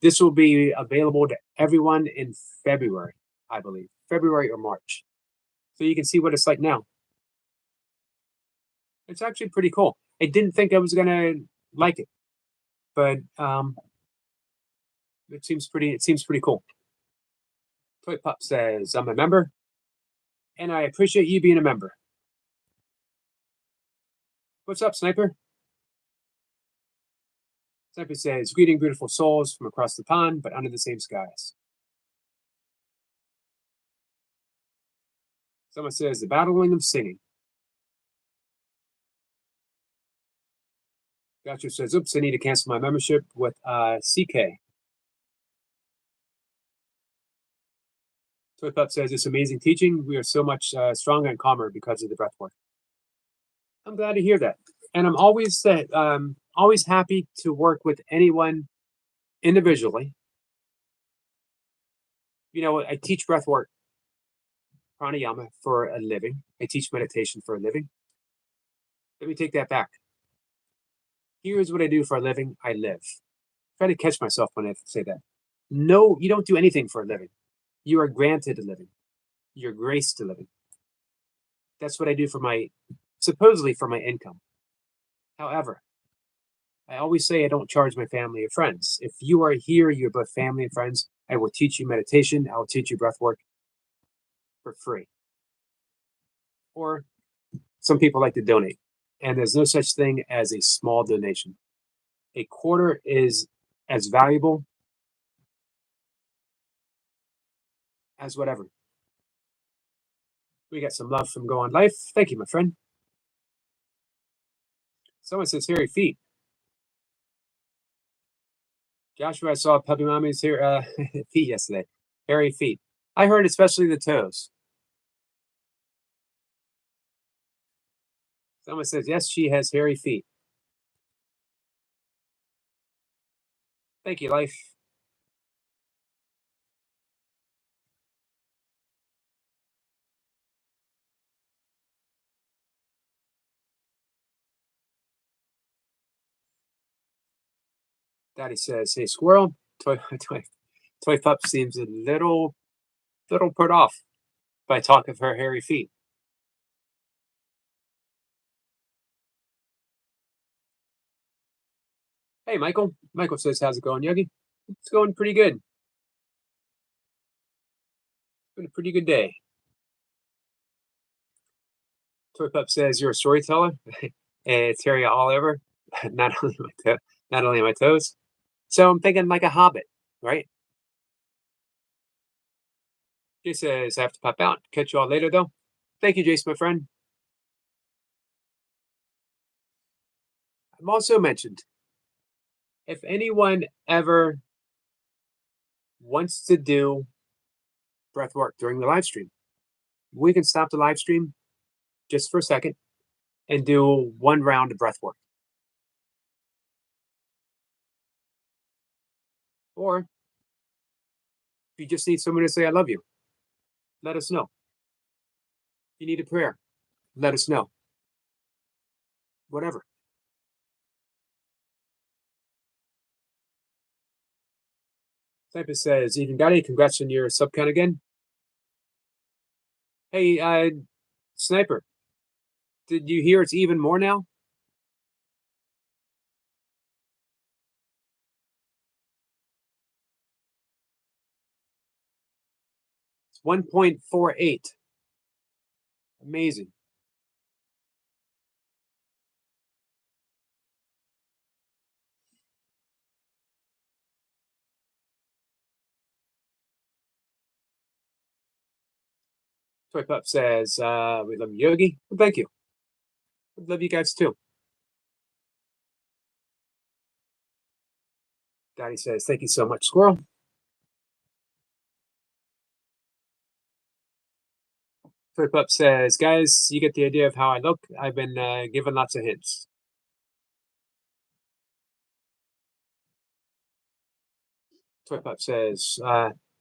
this will be available to everyone in February, I believe, February or March. So you can see what it's like now. It's actually pretty cool. I didn't think I was gonna like it, but it seems pretty cool. Toy Pup says, I'm a member, and I appreciate you being a member. What's up, Sniper? Sniper says, greeting beautiful souls from across the pond, but under the same skies. Someone says, the battling of singing. Gotcha says, oops, I need to cancel my membership with CK. Toy Pup says, it's amazing teaching. We are so much stronger and calmer because of the breath work. I'm glad to hear that. And I'm always happy to work with anyone individually. You know, I teach breath work, pranayama, for a living. I teach meditation for a living. Let me take that back. Here's what I do for a living. I live. Try to catch myself when I say that. No, you don't do anything for a living. You are granted a living. You're graced a living. That's what I do for supposedly for my income. However, I always say I don't charge my family or friends. If you are here, you're both family and friends, I will teach you meditation. I will teach you breath work for free. Or some people like to donate. And there's no such thing as a small donation. A quarter is as valuable as whatever. We got some love from Go On Life. Thank you, my friend. Someone says hairy feet. Joshua, I saw Puppy Mommy's feet yesterday. Hairy feet. I heard especially the toes. Someone says, yes, she has hairy feet. Thank you, Life. Daddy says, hey, Squirrel. Toy Pup seems a little put off by talk of her hairy feet. Hey, Michael. Michael says, how's it going, Yogi? It's going pretty good. It's been a pretty good day. Toy Pup says, you're a storyteller. It's hairy all over, not only my toes. So I'm thinking like a hobbit, right? Jay says, I have to pop out. Catch you all later, though. Thank you, Jace, my friend. I'm also mentioned, if anyone ever wants to do breath work during the live stream, we can stop the live stream just for a second and do one round of breath work. Or if you just need someone to say, I love you, let us know. If you need a prayer, let us know. Whatever. Typist says, even got it. Congrats on your sub count again. Hey, Sniper, did you hear it's even more now? It's 1.48. Amazing. Toy Pup says, we love you, Yogi. Well, thank you. We love you guys too. Daddy says, thank you so much, Squirrel. Toy Pup says, guys, you get the idea of how I look. I've been given lots of hints. Toy Pup says,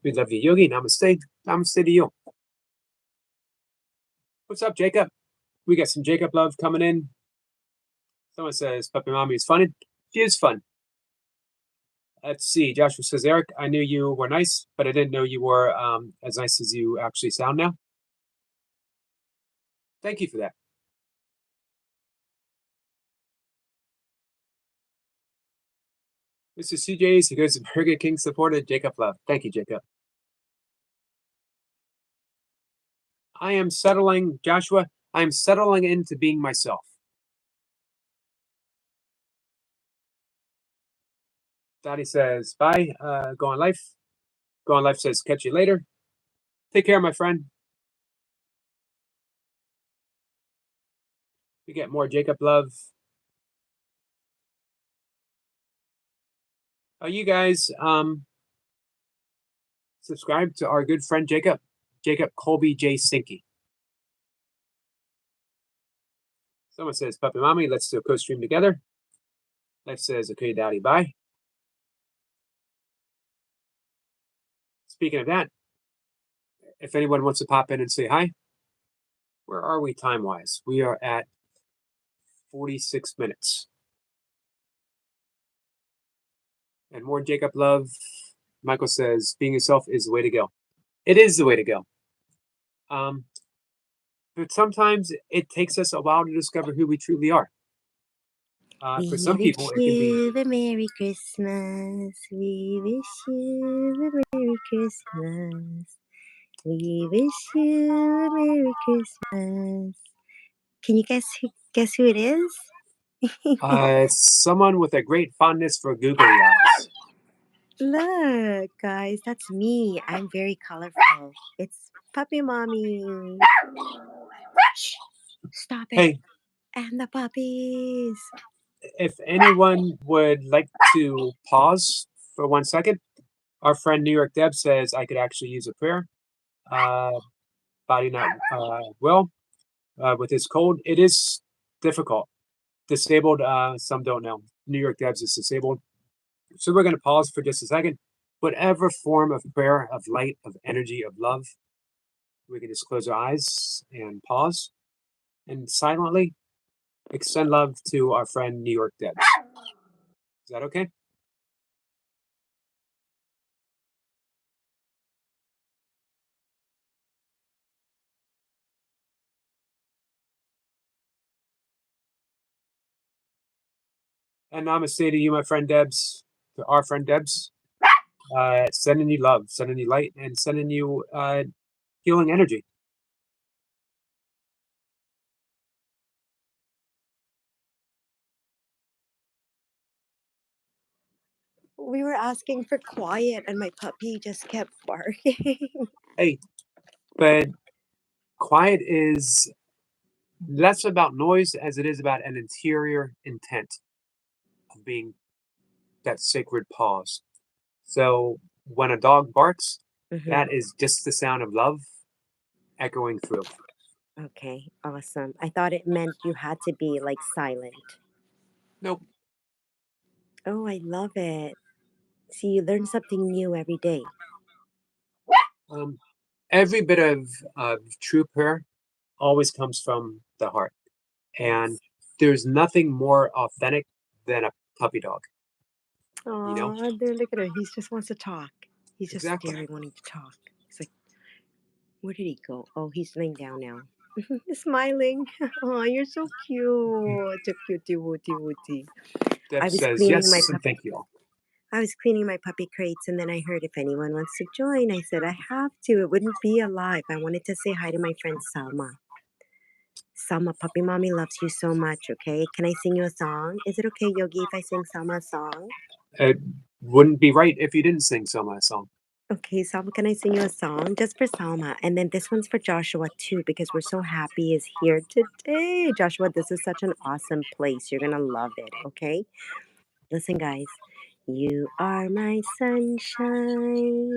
we love you, Yogi. Namaste. Namaste to you. What's up, Jacob? We got some Jacob love coming in. Someone says Puppy Mommy is fun. She is fun. Let's see. Joshua says, Eric, I knew you were nice, but I didn't know you were as nice as you actually sound now. Thank you for that. Mr. CJ's, he goes to Burger King supported Jacob Love. Thank you, Jacob. I am settling, Joshua, I am settling into being myself. Daddy says, bye, go on life. Go on life says, catch you later. Take care, my friend. We get more Jacob Love. Oh, you guys, subscribe to our good friend Jacob Colby J. Stinky. Someone says, Puppy Mommy, let's do a co-stream together. Life says, okay, Daddy, bye. Speaking of that, if anyone wants to pop in and say hi, where are we time-wise? We are at 46 minutes. And more Jacob Love. Michael says, being yourself is the way to go. It is the way to go. But sometimes it takes us a while to discover who we truly are. For some people, it can be... a Merry Christmas. We wish you a Merry Christmas. We wish you a Merry Christmas. Can you guess who it is? someone with a great fondness for googly eyes. Look, guys, that's me. I'm very colorful. It's Puppy Mommy. Shh, stop it. Hey, And the puppies. if anyone would like to pause for 1 second, our friend New York Deb says I could actually use a prayer. Body not well with this cold. It is difficult. Disabled, some don't know. New York Debs is disabled. So we're going to pause for just a second. Whatever form of prayer, of light, of energy, of love, we can just close our eyes and pause and silently extend love to our friend New York Debs. Is that okay? And namaste to you, my friend Debs, to our friend Debs. Sending you love, sending you light, and sending you healing energy. We were asking for quiet, and my puppy just kept barking. Hey, but quiet is less about noise as it is about an interior intent of being that sacred pause. So when a dog barks, that is just the sound of love echoing through. Okay, awesome. I thought it meant you had to be like silent. Nope. Oh, I love it. See, you learn something new every day. Every bit of true prayer always comes from the heart. And there's nothing more authentic than a puppy dog. Oh, You know? look at him. He just wants to talk. He's just Exactly. staring, wanting to talk. He's like, where did he go? Oh, he's laying down now. Smiling. Oh, you're so cute. So cutie wooty wooty. Deb I was says cleaning yes my and puppy. thank you all. I was cleaning my puppy crates, and then I heard if anyone wants to join. I said I have to. It wouldn't be alive. I wanted to say hi to my friend Salma. Salma, Puppy Mommy loves you so much, okay? Can I sing you a song? Is it okay, Yogi, if I sing Salma a song? It wouldn't be right if you didn't sing Selma a song. Okay, Salma, can I sing you a song? Just for Salma. And then this one's for Joshua, too, because we're so happy he's here today. Joshua, this is such an awesome place. You're going to love it, okay? Listen, guys. You are my sunshine,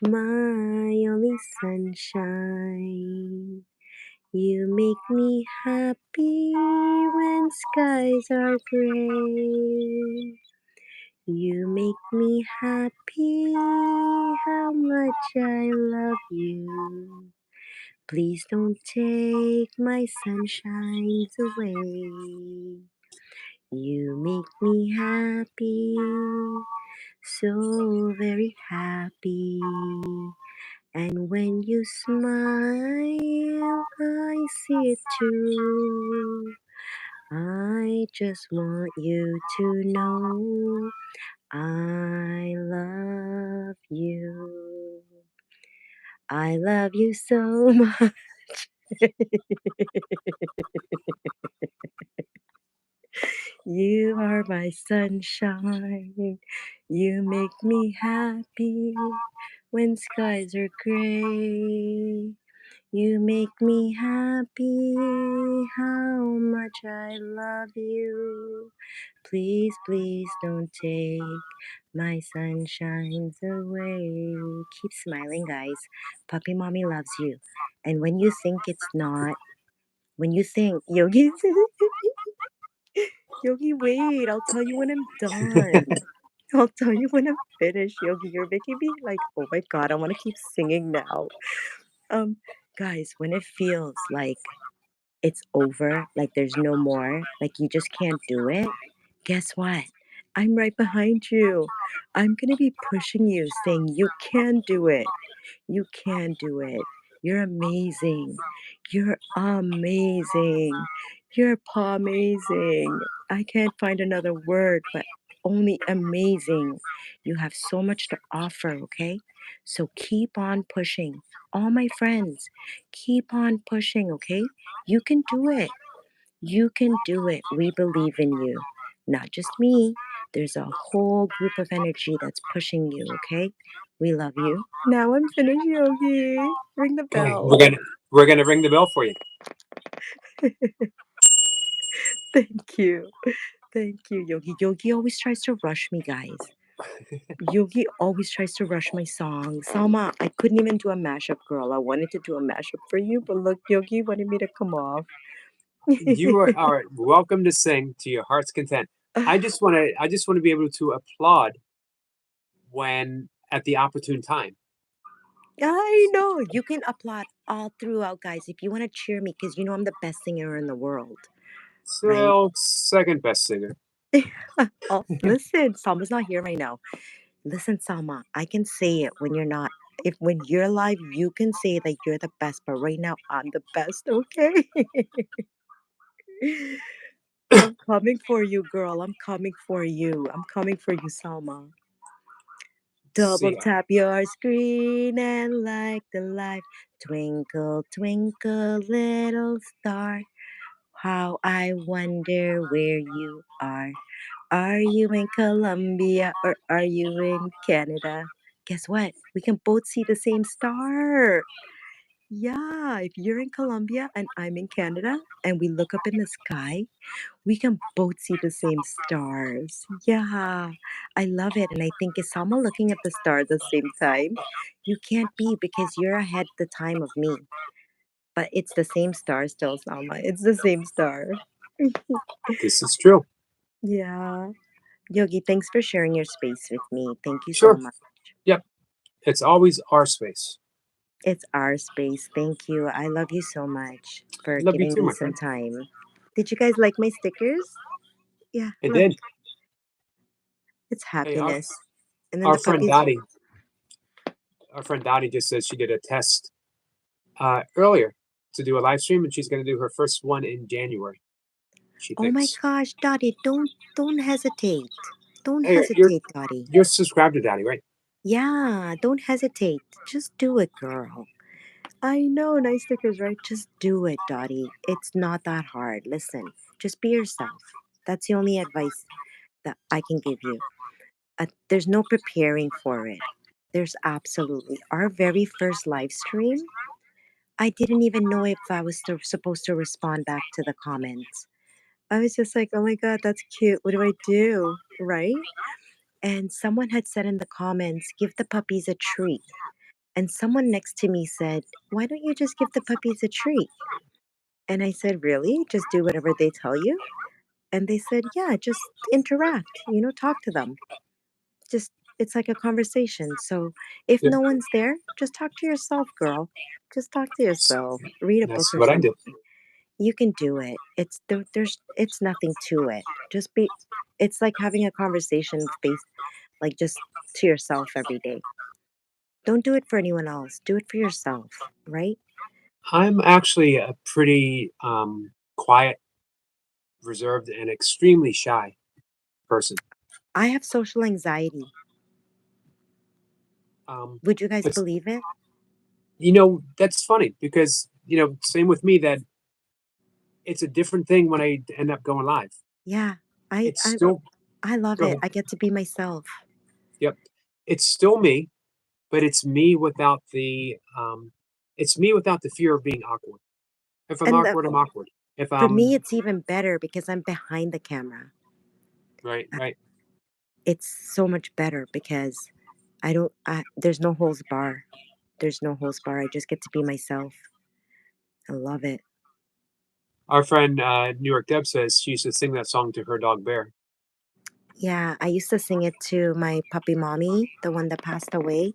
my only sunshine. You make me happy when skies are gray. You make me happy how much I love you. Please don't take my sunshines away. You make me happy, so very happy. And when you smile, I see it too. I just want you to know I love you. I love you so much. You are my sunshine. You make me happy when skies are gray. You make me happy how much I love you. Please, please don't take my sunshines away. Keep smiling, guys. Puppy Mommy loves you. And when you think it's not, when you think, Yogi, Yogi, wait, I'll tell you when I'm done. I'll tell you when I'm finished, Yogi. You're making me like, oh my God, I want to keep singing now. Um, guys, when it feels like it's over, like there's no more, like you just can't do it, guess what? I'm right behind you. I'm gonna be pushing you, saying, you can do it. You can do it. You're amazing. You're amazing. You're amazing. I can't find another word, but only amazing. You have so much to offer, okay? So keep on pushing. All my friends, keep on pushing, okay? You can do it. You can do it. We believe in you. Not just me. There's a whole group of energy that's pushing you, okay? We love you. Now I'm finished, Yogi. Ring the Okay, bell. we're gonna ring the bell for you. Thank you. Thank you, Yogi. Yogi always tries to rush me, guys. Yogi always tries to rush my song. Salma, I couldn't even do a mashup, girl. I wanted to do a mashup for you, but look, Yogi wanted me to come off. You are welcome to sing to your heart's content. I just want to be able to applaud when at the opportune time. I know. You can applaud all throughout, guys, if you want to cheer me, because you know I'm the best singer in the world. Right. So second best singer. Oh, listen, Salma's not here right now. Listen, Salma, I can say it when you're not. If when you're live, you can say that you're the best, but right now I'm the best, okay? I'm coming for you, girl. I'm coming for you. I'm coming for you, Salma. Double See, tap your screen and like the light. Twinkle, twinkle, little star. How I wonder where you are. Are you in Colombia or are you in Canada? Guess what? We can both see the same star. Yeah, if you're in Colombia and I'm in Canada and we look up in the sky, we can both see the same stars. Yeah, I love it. And I think, is Salma looking at the star at the same time? You can't be because you're ahead the time of me. But it's the same star still, Salma. It's the same star. this is true. Yeah. Yogi, thanks for sharing your space with me. Thank you so Sure. much. Yep. It's always our space. It's our space. Thank you. I love you so much for Love you giving too, me my some friend. time. Did you guys like my stickers? Yeah, It look, did. it's Hey, happiness. And then our the friend puppies. Dottie. Our friend Dottie just says she did a test earlier to do a live stream, and she's going to do her first one in January. She Oh my thinks. gosh, Dottie, don't hesitate. Don't Hey, hesitate, Dottie. you're subscribed to Dottie, right? Yeah, don't hesitate. Just do it, girl. I know, nice stickers, right? Just do it, Dottie. It's not that hard. Listen, just be yourself. That's the only advice that I can give you. There's no preparing for it. There's absolutely. Our very first live stream, I didn't even know if I was supposed to respond back to the comments. I was just like, oh my God, that's cute. What do I do? Right? And someone had said in the comments, give the puppies a treat. And someone next to me said, why don't you just give the puppies a treat? And I said, really? Just do whatever they tell you? And they said, yeah, just interact, talk to them. Just, it's like a conversation. So if Yeah. no one's there, just talk to yourself, girl. Just talk to yourself. Read a book That's or what I did. something. You can do it. It's nothing to it. Just be. It's like having a conversation face, like just to yourself every day. Don't do it for anyone else. Do it for yourself, right? I'm actually a pretty quiet, reserved, and extremely shy person. I have social anxiety. Um, Would you guys but believe it? that's funny because same with me that it's a different thing when I end up going live. Yeah. I It's I still I love go it. ahead. I get to be myself. Yep, it's still me, but it's me without the fear of being awkward. If I'm And awkward, I'm awkward. If for me, it's even better because I'm behind the camera. right, Uh, right. It's so much better because I don't. There's no holds bar. There's no holds bar. I just get to be myself. I love it. Our friend New York Deb says she used to sing that song to her dog Bear. Yeah, I used to sing it to my puppy mommy, the one that passed away.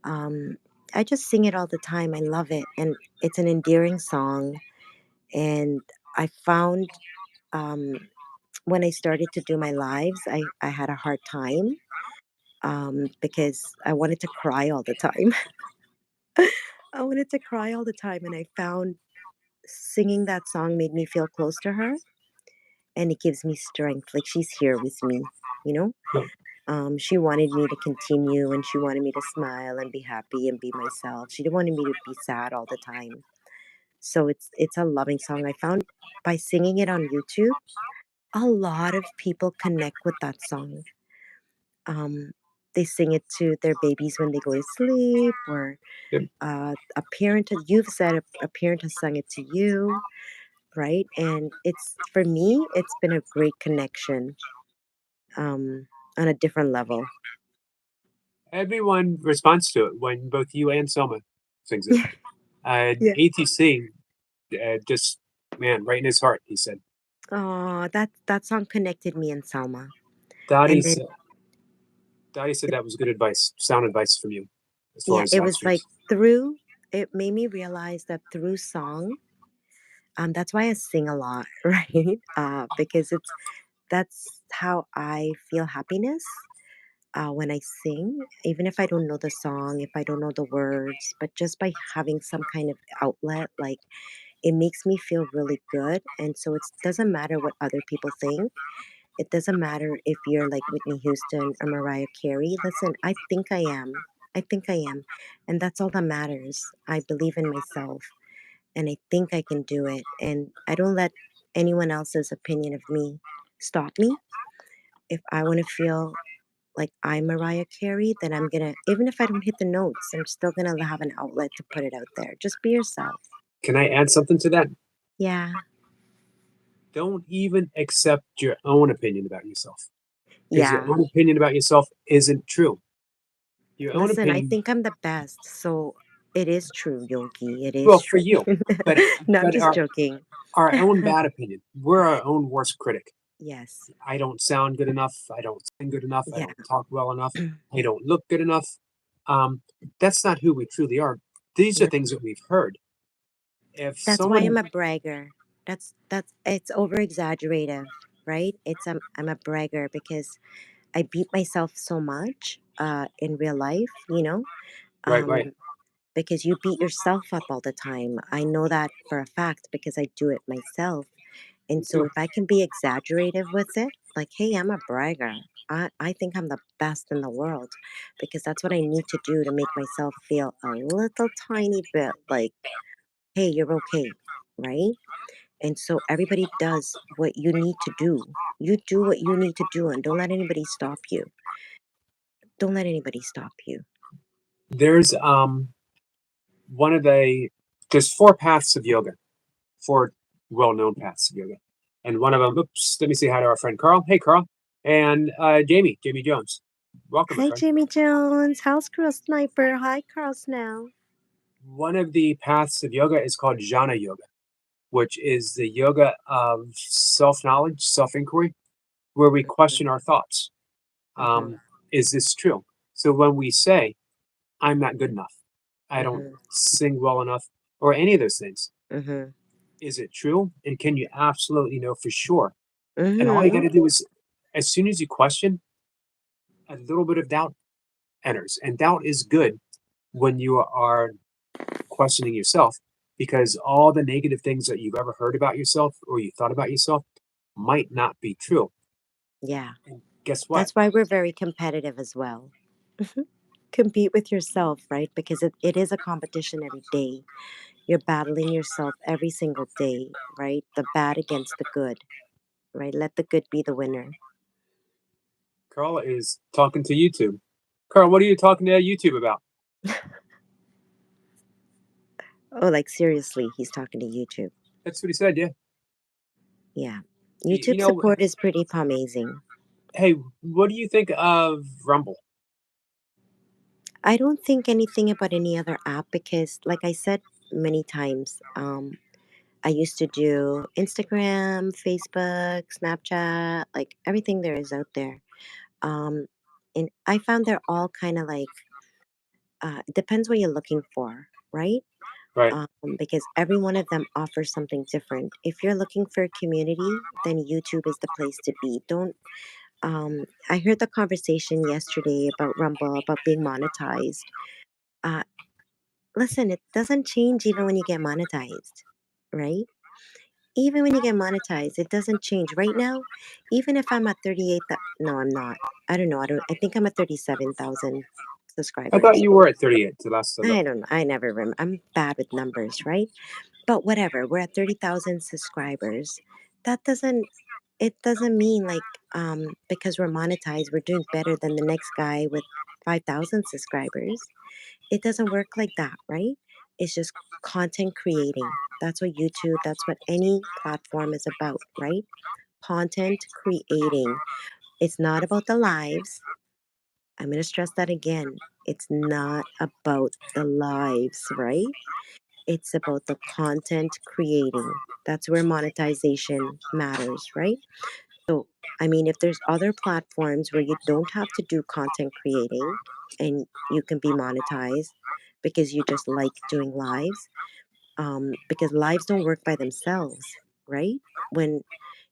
Um, I just sing it all the time. I love it, and it's an endearing song. And I found um, when I started to do my lives, I had a hard time because I wanted to cry all the time. I wanted to cry all the time, and I found singing that song made me feel close to her, and it gives me strength. Like she's here with me, you know. Yep. She wanted me to continue, and she wanted me to smile and be happy and be myself. She didn't want me to be sad all the time. So it's a loving song. I found by singing it on YouTube, a lot of people connect with that song. Um, they sing it to their babies when they go to sleep, or Yep. a parent. You've said a parent has sung it to you, right? And it's for me, it's been a great connection on a different level. Everyone responds to it when both you and Selma sings it. Yeah. ATC just man right in his heart. He said. Oh, that song connected me and Selma. Dottie And then said, Dottie said that was good advice, sound advice from you, as far yeah, as it live was like streams. through it made me realize that through song, that's why I sing a lot, right? Because that's how I feel happiness when I sing, even if I don't know the song, if I don't know the words, but just by having some kind of outlet, like it makes me feel really good. And so it doesn't matter what other people think. It doesn't matter if you're like Whitney Houston or Mariah Carey. Listen, I think I am. I think I am. And that's all that matters. I believe in myself and I think I can do it. And I don't let anyone else's opinion of me stop me. If I want to feel like I'm Mariah Carey, then I'm gonna, even if I don't hit the notes, I'm still gonna have an outlet to put it out there. Just be yourself. Can I add something to that? Yeah. Don't even accept your own opinion about yourself, because your Yeah. own opinion about yourself isn't true. Your own Listen, I opinion, think I'm the best. So it is true, Yogi. It is well, for true. you, but No, I'm but just joking. our own bad opinion. We're our own worst critic. Yes. I don't sound good enough. I don't sing good enough. I Yeah. don't talk well enough. I don't look good enough. Um, that's not who we truly are. These are No. things that we've heard. If That's why I'm someone, a bragger. That's it's over exaggerative, right? I'm a bragger because I beat myself so much in real life, you know? right, right, Um because you beat yourself up all the time. I know that for a fact because I do it myself. me And so too. if I can be exaggerative with it, like, hey, I'm a bragger. I think I'm the best in the world because that's what I need to do to make myself feel a little tiny bit like, hey, you're okay, right? And so everybody does what you need to do. You do what you need to do and don't let anybody stop you. Don't let anybody stop you. There's one of the there's four paths of yoga, four well-known paths of yoga, and one of them. Oops, let me say hi to our friend Carl. Hey, Carl, and Jamie Jones. Welcome, my Hi, friend. Jamie Jones. House Girl Sniper. Hi, Carl Snell. One of the paths of yoga is called Jnana Yoga, which is the yoga of self-knowledge, self-inquiry, where we question our thoughts. Mm-hmm. Is this true? So when we say, I'm not good enough, I don't Mm-hmm. sing well enough, or any of those things, Mm-hmm. is it true? And can you absolutely know for sure? And all you got Mm-hmm. to do is, as soon as you question, a little bit of doubt enters. And doubt is good when you are questioning yourself, because all the negative things that you've ever heard about yourself or you thought about yourself might not be true. Yeah. And guess what? That's why we're very competitive as well. Mhm. Compete with yourself, right? Because it is a competition every day. You're battling yourself every single day, right? The bad against the good, right? Let the good be the winner. Carl is talking to YouTube. Carl, what are you talking to YouTube about? Oh, like seriously, he's talking to YouTube. That's what he said. Yeah. Yeah. You YouTube know, support is pretty amazing. hey, what do you think of Rumble? I don't think anything about any other app because, like I said many times, I used to do Instagram, Facebook, Snapchat, like everything there is out there. Um, and I found they're all kind of like, it depends what you're looking for, right? Right. Because every one of them offers something different. If you're looking for a community, then YouTube is the place to be. Don't I heard the conversation yesterday about Rumble, about being monetized. Uh, Listen, it doesn't change even when you get monetized, right? Even when you get monetized, it doesn't change. Right now, even if I'm at 38, no, I'm not. I don't know. I think I'm at 37,000 I thought subscribers. you were at 38 the last I I looked. don't know. I never remember. I'm bad with numbers, right? But whatever. We're at 30,000 subscribers. That doesn't, it doesn't mean like, because we're monetized, we're doing better than the next guy with 5,000 subscribers. It doesn't work like that, right? It's just content creating. That's what YouTube, that's what any platform is about, right? Content creating. It's not about the lives. I'm going to stress that again. It's not about the lives, right? It's about the content creating. That's where monetization matters, right? So, I mean, if there's other platforms where you don't have to do content creating and you can be monetized because you just like doing lives, because lives don't work by themselves, right? When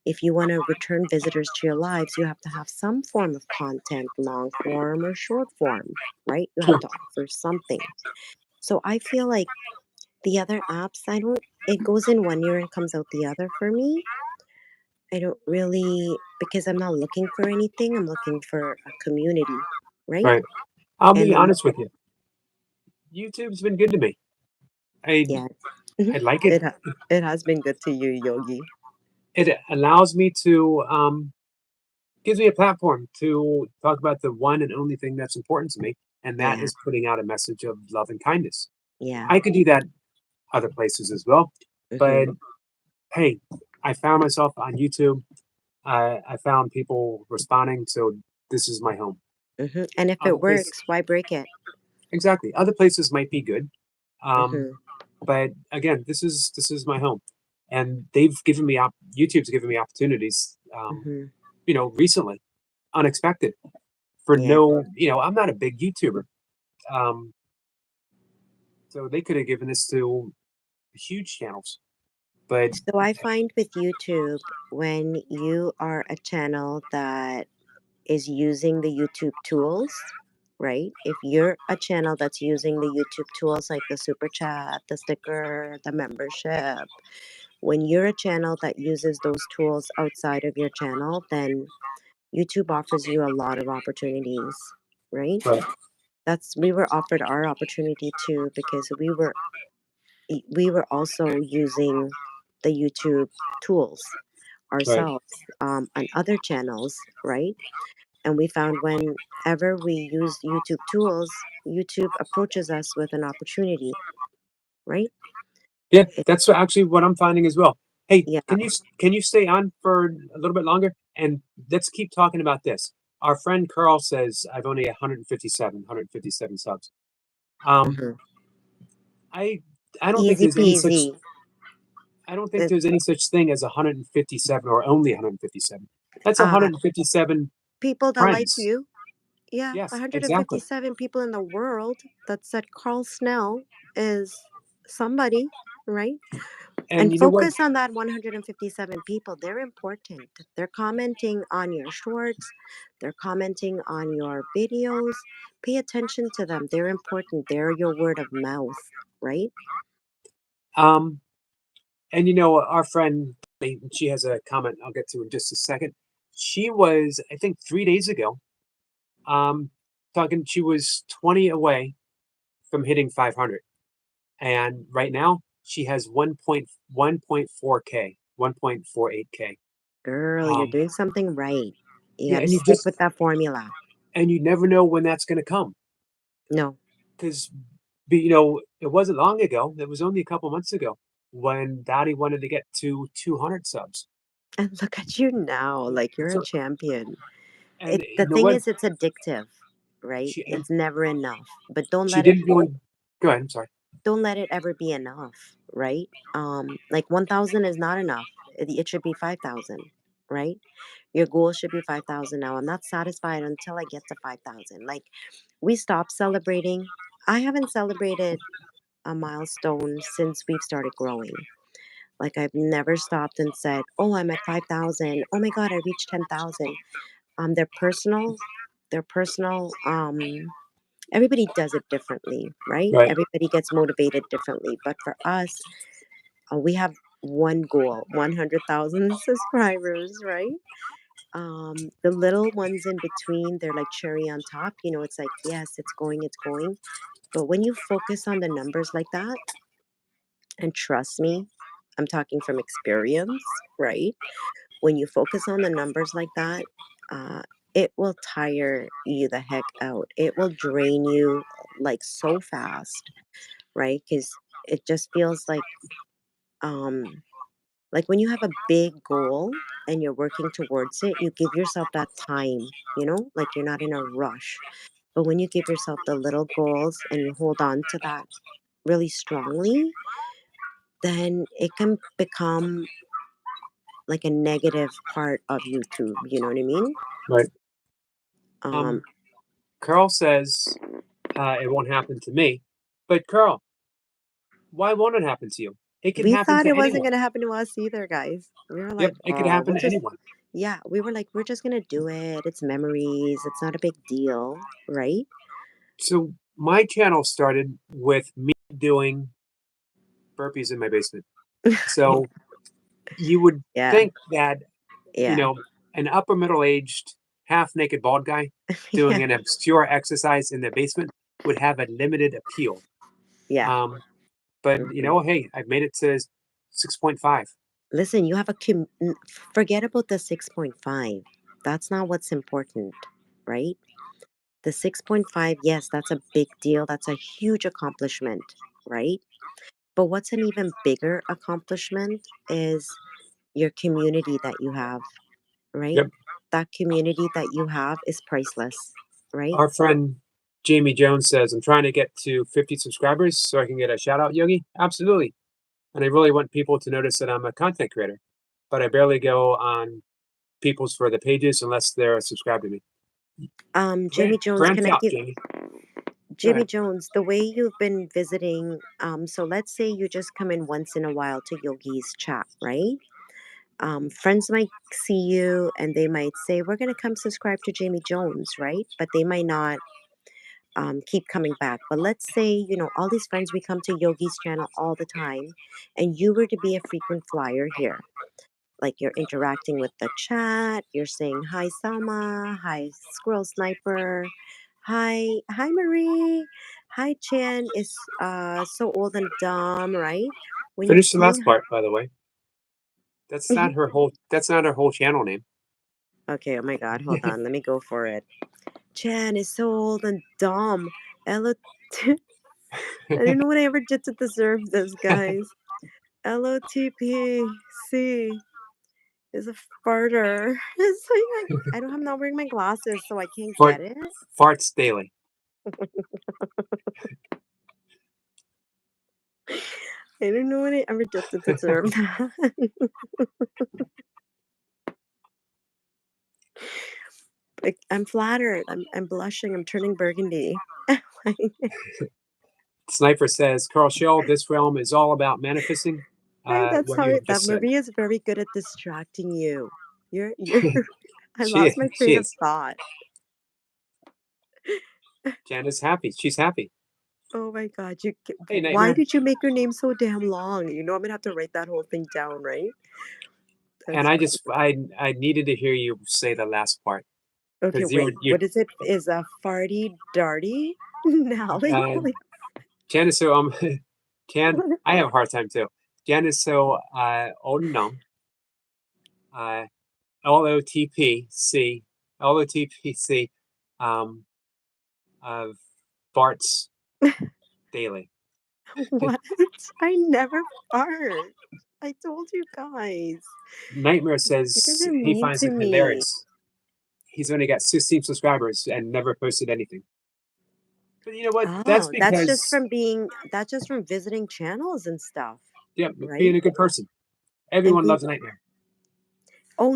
if you want to return visitors to your lives, you have to have some form of content, long form or short form, right? You have Sure. to offer something. So I feel like the other apps, I don't, it goes in one year and comes out the other for me. I don't really, because I'm not looking for anything, I'm looking for a community, right? Right. I'll And be then, honest with you. YouTube's been good to me. I yeah, I like it. it has been good to you, Yogi. It allows me to gives me a platform to talk about the one and only thing that's important to me, and that Yeah, is putting out a message of love and kindness. yeah. I could do that other places as well, Hmm. but hey, I found myself on YouTube. I found people responding, so this is my home. And if Other it places, works, why break it? exactly. Other places might be good, um, Hmm. but again, this is my home, and they've given me YouTube's given me opportunities. Hmm. Recently, unexpected for Yeah. no. I'm not a big YouTuber, um, so they could have given this to huge channels, but So I find with YouTube, when you are a channel that is using the YouTube tools, right? If you're a channel that's using the YouTube tools like the super chat, the sticker, the membership, when you're a channel that uses those tools outside of your channel, then YouTube offers you a lot of opportunities, right? right, That's we were offered our opportunity too because we were also using the YouTube tools right, ourselves on other channels, right? And we found whenever we use YouTube tools, YouTube approaches us with an opportunity, right? yeah, It, that's actually what I'm finding as well. Hey, yeah. can you stay on for a little bit longer, and let's keep talking about this. Our friend Carl says I've only 157 subs. Um, Hmm. I I don't think Easy there's any such peasy. I don't think It, there's any such thing as 157 or only 157. That's uh, 157 People that like friends. you, yeah, Yes, exactly. 157 people in the world that said Carl Snell is somebody, right? And And you know what? focus on that 157 people. They're important. They're commenting on your shorts, they're commenting on your videos. Pay attention to them. They're important. They're your word of mouth, right? Um, and you know, our friend, she has a comment I'll get to in just a second. She was, I think, 3 days ago, um, talking. She was 20 away from hitting 500, and right now she has 1.4k, 1.48k. Girl, you're Um, doing something right. You yeah, got to and stick with that formula. you never know when that's going to come No. because, you know, it wasn't long ago. It was only a couple months ago when Dottie wanted to get to 200 subs. And look at you now, like you're a So, champion. and The you know thing what? is, it's addictive, right? She and It's never enough. But don't she let it didn't really. Go ahead. I'm sorry. don't let it ever be enough, right? Like 1,000 is not enough. It should be 5,000, right? Your goal should be 5,000 now. I'm not satisfied until I get to 5,000. Like we stopped celebrating. I haven't celebrated a milestone since we've started growing. Like I've never stopped and said, "Oh, I'm at 5,000. Oh my god, I reached 10,000." They're personal. They're personal. Everybody does it differently, right? Right. Everybody gets motivated differently. But for us, we have one goal: 100,000 subscribers, right? The little ones in between, they're like cherry on top. You know, it's like, yes, it's going, it's going. But when you focus on the numbers like that, and trust me, I'm talking from experience, right? When you focus on the numbers like that, uh, it will tire you the heck out. It will drain you like so fast, right? Because it just feels um, like when you have a big goal and you're working towards it, you give yourself that time, you know, like you're not in a rush. But when you give yourself the little goals and you hold on to that really strongly, then it can become like a negative part of YouTube. You know what I mean? Right. Um, Carl says it won't happen to me, but Carl, why won't it happen to you? It can we happen thought to it wasn't anyone. going to happen to us either, guys. We were Yep, like, it could oh, happen we'll to just, anyone. yeah, we were like, we're just going to do it. It's memories. It's not a big deal, right? So my channel started with me doing burpees in my basement. So you would Yeah, think that, you yeah, know, an upper middle aged, half naked bald guy doing yeah, an obscure exercise in their basement would have a limited appeal. yeah. Um, but you Mhm. know, hey, I've made it to 6.5. Listen, you have forget about the 6.5. That's not what's important, right? The 6.5, yes, that's a big deal. That's a huge accomplishment, right? But what's an even bigger accomplishment is your community that you have, right? Yep. That community that you have is priceless, right? Our friend Jamie Jones says, I'm trying to get to 50 subscribers so I can get a shout out, Yogi. Absolutely. And I really want people to notice that I'm a content creator, but I barely go on people's for the pages unless they're subscribed to me. Jimmy Jones, Branch can I out, give Jamie. Go Jimmy ahead. Jones, the way you've been visiting, so let's say you just come in once in a while to Yogi's chat, right? Friends might see you and they might say, we're going to come subscribe to Jamie Jones, right? But they might not keep coming back. But let's say, you know, all these friends, we come to Yogi's channel all the time, and you were to be a frequent flyer here. Like you're interacting with the chat, you're saying, hi, Selma, hi, Squirrel Sniper, hi, Marie, hi, Chan is so old and dumb, right? When you're Finish the last saying, part, by the way. That's not her whole. That's not her whole channel name. okay, oh my God, hold on, let me go for it. Chan is so old and dumb. Ella, I don't know what I ever did to deserve this, guys. LOTPC is a farter. It's like I'm not wearing my glasses, so I can't Fart, get it. farts daily. I don't know what I ever did to deserve that. Like, I'm flattered. I'm blushing. I'm turning burgundy. Like, Sniper says, Carl Shell, this realm is all about manifesting. Right, that's What how you it, have that just said. movie is very good at distracting you. You're I She lost my she train of is. thought. Jan is happy. She's happy. Oh my God, Hey, why Nightmare. did you make your name so damn long? You know I'm gonna have to write that whole thing down, right? And That's I needed to hear you say the last part okay, because you wait. you What is it? Is a farty darty? Nally? Like, Jan is so Jan, I have a hard time too. Jan is so old and numb. LOTPC LOTPC um farts daily. what? I never fart. I told you guys. Nightmare You guys says are he mean finds to it me. hilarious. He's only got 16 subscribers and never posted anything. But you know what? That's Oh, because that's just from visiting channels and stuff, yeah, being right? a good person. And Everyone being loves Nightmare. oh,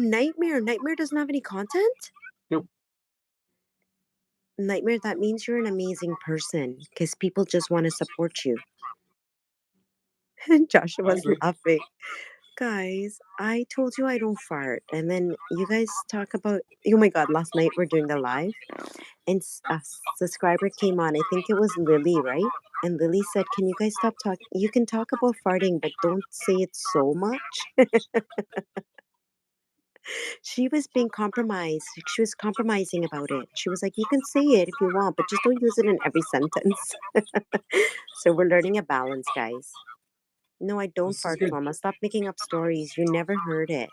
Nightmare doesn't have any content? Nope, Nightmare, that means you're an amazing person because people just want to support you. And I Joshua's agree. laughing. Guys, I told you I don't fart. And then you guys talk about, oh my God, last night we're doing the live and a subscriber came on. I think it was Lily, right? And Lily said, can you guys stop talking? You can talk about farting, but don't say it so much. She was being compromised. She was compromising about it. She was like, you can say it if you want, but just don't use it in every sentence. So we're learning a balance, guys. No, I don't This is fart, good. Mama. Stop making up stories. You never heard it.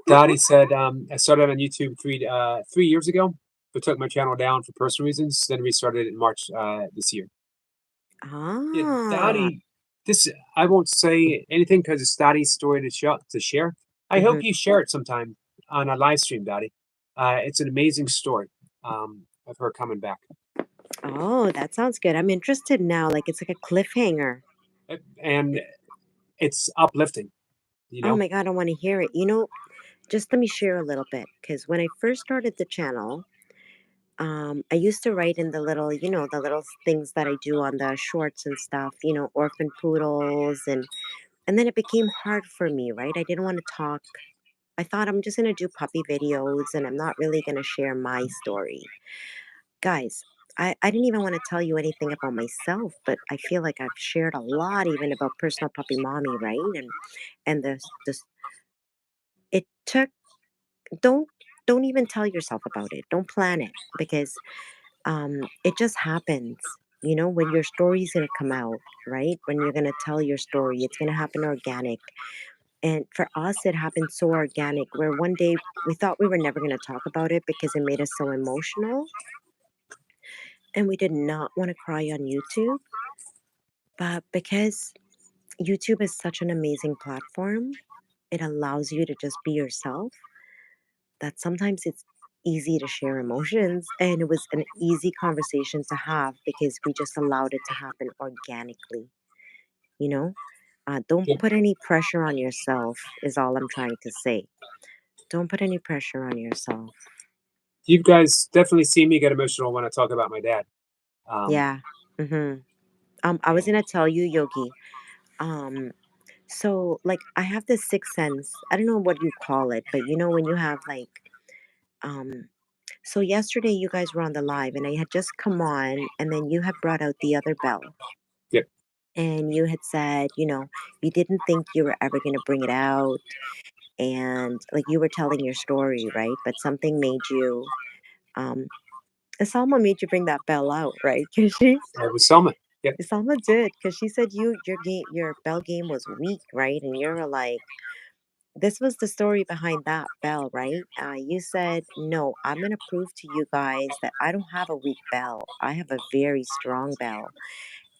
Dottie said, I started on YouTube 3 years ago, but took my channel down for personal reasons. Then restarted it in March this year. Yeah, Ah. Dottie, this I won't say anything because it's Dottie's story to share. I hope Mhm. you share it sometime on a live stream, Dottie. It's an amazing story of her coming back, Oh, that sounds good. I'm interested now. Like it's like a cliffhanger. and it's uplifting. You Oh know, my God, I want to hear it. Just let me share a little bit because when I first started the channel, I used to write in the little, the little things that I do on the shorts and stuff, orphan poodles and then it became hard for me, right? I didn't want to talk. I thought I'm just going to do puppy videos and I'm not really going to share my story. Guys, I didn't even want to tell you anything about myself, but I feel like I've shared a lot even about personal puppy mommy, right? And this it took don't don't even tell yourself about it. Don't plan it because it just happens. When your story's gonna come out, right? When you're gonna tell your story, it's gonna happen organic. And for us, it happened so organic where one day we thought we were never gonna talk about it because it made us so emotional. And we did not want to cry on YouTube. But because YouTube is such an amazing platform, it allows you to just be yourself, that sometimes it's easy to share emotions. And it was an easy conversation to have because we just allowed it to happen organically, you know? Don't Yep. put any pressure on yourself, is all I'm trying to say. Don't put any pressure on yourself. you guys definitely see me get emotional when I talk about my dad. Um, Yeah. hmm I was and going to tell you, Yogi. Um, so, like, I have this sixth sense. I don't know what you call it, but when you have like, um, so yesterday you guys were on the live and I had just come on and then you had brought out the other bell yep, and you had said, you didn't think you were ever going to bring it out and like you were telling your story, right? But something made you, um, Salma made you bring that bell out, right? Because it was Selma. Yep, Salma did, because she said your bell game was weak, right? And you were like, this was the story behind that bell, right? You said, no, I'm going to prove to you guys that I don't have a weak bell. I have a very strong bell.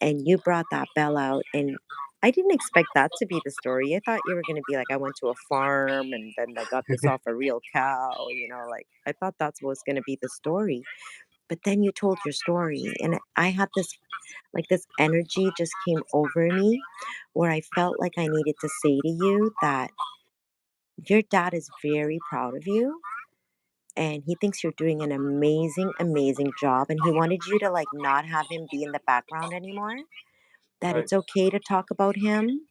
And you brought that bell out. And I didn't expect that to be the story. I thought you were going to be like, I went to a farm and then I got this off a real cow, like I thought that's what was going to be the story. But then you told your story. And I had this energy just came over me where I felt like I needed to say to you that your dad is very proud of you and he thinks you're doing an amazing, amazing job. And he wanted you to like not have him be in the background anymore, that Right. it's okay to talk about him.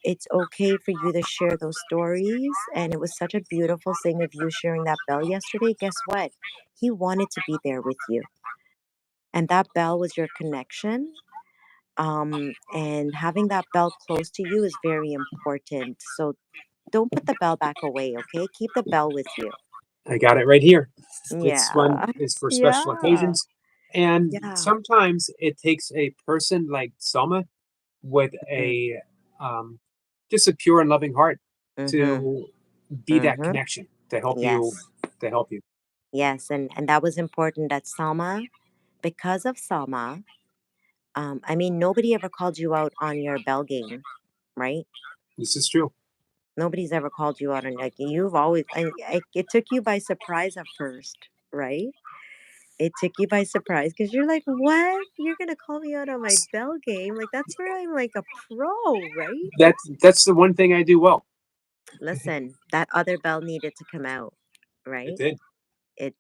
It's okay for you to share those stories. And it was such a beautiful thing of you sharing that bell yesterday. Guess what? He wanted to be there with you. And that bell was your connection. And having that bell close to you is very important. So don't put the bell back away, okay? Keep the bell with you. I got it right here. This one Yeah. is for special Yeah. occasions. And Yeah. sometimes it takes a person like Selma with Mhm. a just a pure and loving heart Mhm. to be that Mhm. connection to help you Yes. to help you. Yes, and that was important that Salma, because of Salma, I mean, nobody ever called you out on your bell game, right? This is true. Nobody's ever called you out on like you've always, and it took you by surprise at first, right? It took you by surprise because you're like, what? You're gonna call me out on my bell game? Like that's where I'm like a pro, right? That's the one thing I do well. Listen, that other bell needed to come out, It right? did.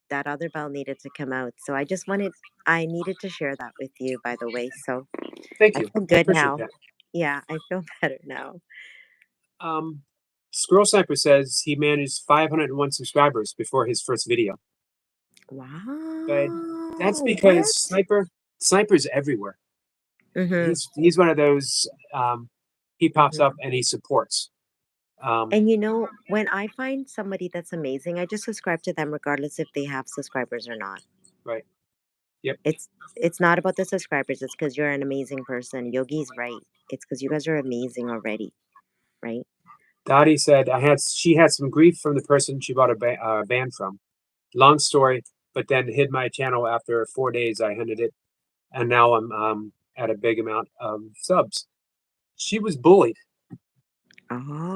That other bell needed to come out. So I needed to share that with you, by the way. So Thank I you. feel I good appreciate now. that. Yeah, I feel better now. Um, Squirrel Sniper says he managed 501 subscribers before his first video, but that's Wow. because What? Sniper's everywhere. Mm-hmm. He's one of those. He pops up Mm-hmm. and he supports. And you know, when I find somebody that's amazing, I just subscribe to them regardless if they have subscribers or not. Right. Yep. It's not about the subscribers, it's because you're an amazing person. Yogi's right. It's because you guys are amazing already, right? Dottie said she had some grief from the person she bought a band from. Long story, but then hid my channel after 4 days. I hunted it, and now I'm at a big amount of subs. She was bullied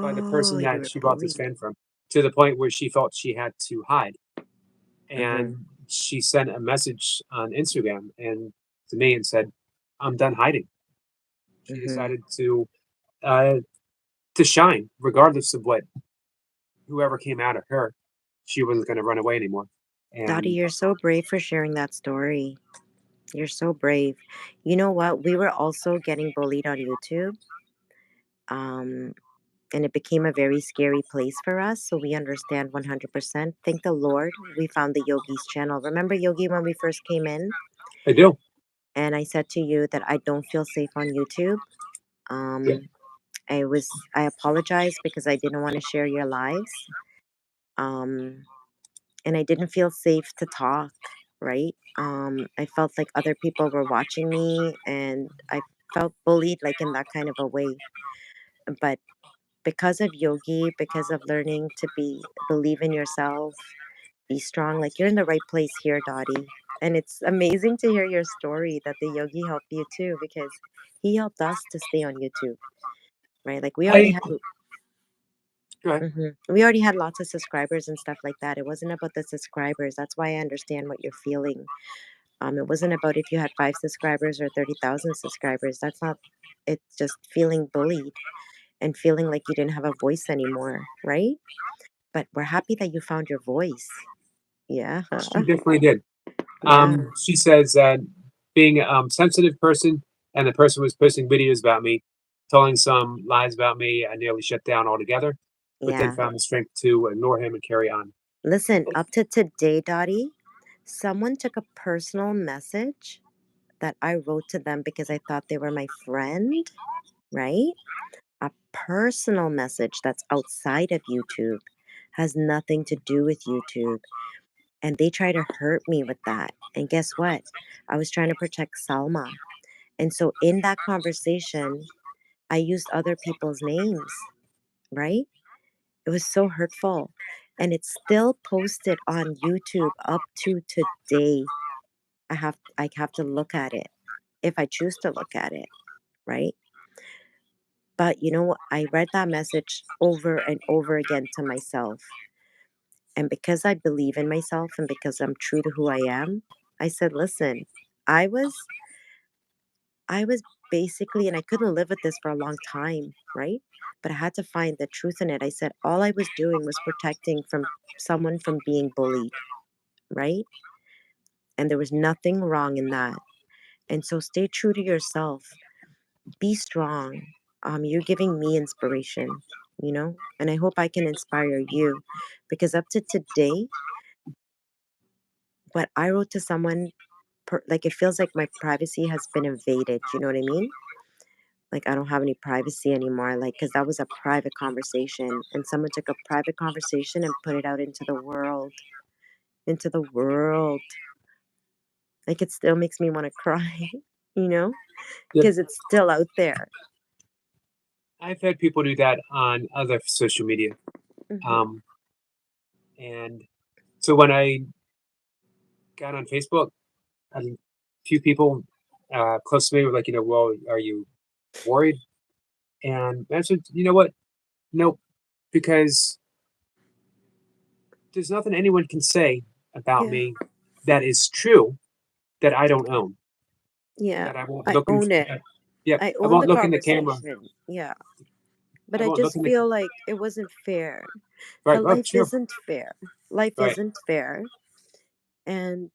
by the Oh, person you that were she bought this bullied. fan from, to the point where she felt she had to hide. Mm-hmm. And she sent a message on Instagram and to me and said, "I'm done hiding." She Mm-hmm. decided uh, to shine, regardless of what whoever came out of her. She wasn't going to run away anymore. Dottie, And you're so brave for sharing that story. You're so brave. You know what? We were also getting bullied on YouTube. Um, and it became a very scary place for us. So we understand 100%. Thank the Lord we found the Yogi's channel. Remember Yogi when we first came in? I do. And I said to you that I don't feel safe on YouTube. Yep. Um, I apologized because I didn't want to share your lives. Um, and I didn't feel safe to talk, right? I felt like other people were watching me and I felt bullied like in that kind of a way. But because of yogi, because of learning to believe in yourself, be strong, like you're in the right place here, Dottie. And it's amazing to hear your story that the yogi helped you too, because he helped us to stay on YouTube, right? Like I Go ahead. we already had lots of subscribers and stuff like that. It wasn't about the subscribers. That's why I understand what you're feeling. It wasn't about if you had 5 subscribers or 30,000 subscribers. That's not. It's just feeling bullied and feeling like you didn't have a voice anymore, right? But we're happy that you found your voice. Yeah. She definitely did. Yeah. She says that being a sensitive person and the person was posting videos about me, telling some lies about me, I nearly shut down altogether, but then Yeah. found the strength to ignore him and carry on. Listen, up to today, Dottie, someone took a personal message that I wrote to them because I thought they were my friend, right? A personal message that's outside of YouTube, has nothing to do with YouTube. And they try to hurt me with that. And guess what? I was trying to protect Salma. And so in that conversation, I used other people's names, right? It was so hurtful. And it's still posted on YouTube up to today. I have to look at it if I choose to look at it, right? But you know what? I read that message over and over again to myself. And because I believe in myself and because I'm true to who I am, I said, listen, I was I was basically, and I couldn't live with this for a long time, right? But I had to find the truth in it. I said all I was doing was protecting from someone from being bullied. right? And there was nothing wrong in that. And so stay true to yourself. Be strong. You're giving me inspiration, and I hope I can inspire you, because up to today, what I wrote to someone, like, it feels like my privacy has been invaded. You know what I mean? Like, I don't have any privacy anymore. Like, because that was a private conversation, and someone took a private conversation and put it out into the world. Into the world. Like, it still makes me want to cry, you know, Yep. because it's still out there. I've had people do that on other social media. Mhm. And so when I got on Facebook, a few people close to me were like, well, are you worried? And I said, you know what? Nope, because there's nothing anyone can say about Yeah. me that is true that I don't own. Yeah. That I won't I look in. own it. Yeah, I I own won't the look in the camera. conversation. Yeah. But I I won't look just in the. feel like it wasn't fair. Right. But Oh, life sure. isn't fair. Life Right. isn't fair. And,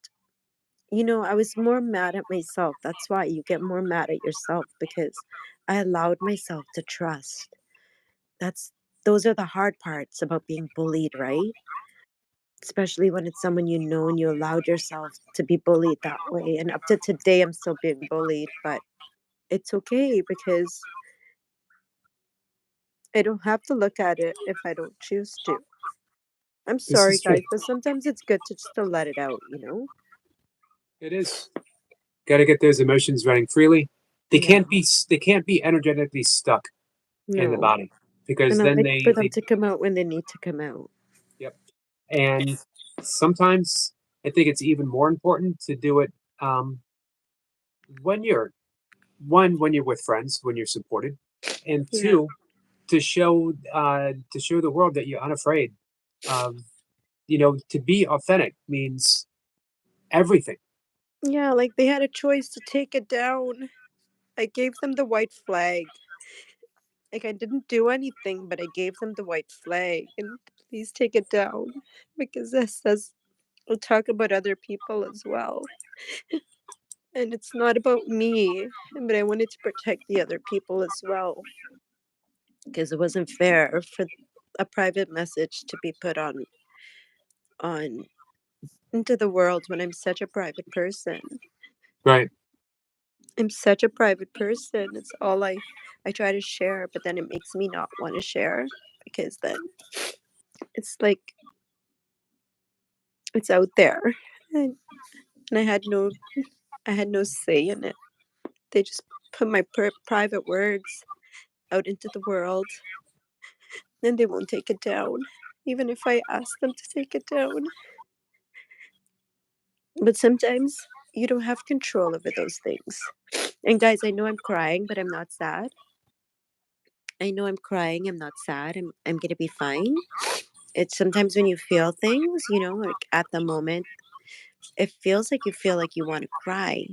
I was more mad at myself. That's why you get more mad at yourself, because I allowed myself to trust. Those are the hard parts about being bullied, right? Especially when it's someone and you allowed yourself to be bullied that way. And up to today, I'm still being bullied, but it's okay, because I don't have to look at it if I don't choose to. I'm This sorry, is true. guys, but sometimes it's good to just to let it out, It is. Got to get those emotions running freely. They Yeah. can't be. They can't be energetically stuck in the No. body, because And I then like for they. them to come out when they need to come out. Yep. And sometimes I think it's even more important to do it when you're when you're with friends, when you're supported, and Yeah. two, to show the world that you're unafraid. Um, to be authentic means everything. Yeah, like they had a choice to take it down. I gave them the white flag. Like, I didn't do anything, but I gave them the white flag. And please take it down, because this says we'll talk about other people as well. And it's not about me, but I wanted to protect the other people as well, because it wasn't fair for a private message to be put on into the world when I'm such a private person. Right. I'm such a private person. It's all I try to share, but then it makes me not want to share, because then it's like it's out there, and, and I had no say in it. They just put my private words out into the world, and they won't take it down, even if I ask them to take it down. But sometimes you don't have control over those things. And guys, I know I'm crying, but I'm not sad. I know I'm crying. I'm not sad. I'm gonna be fine. It's sometimes when you feel things, like at the moment, it feels like you feel like you want to cry.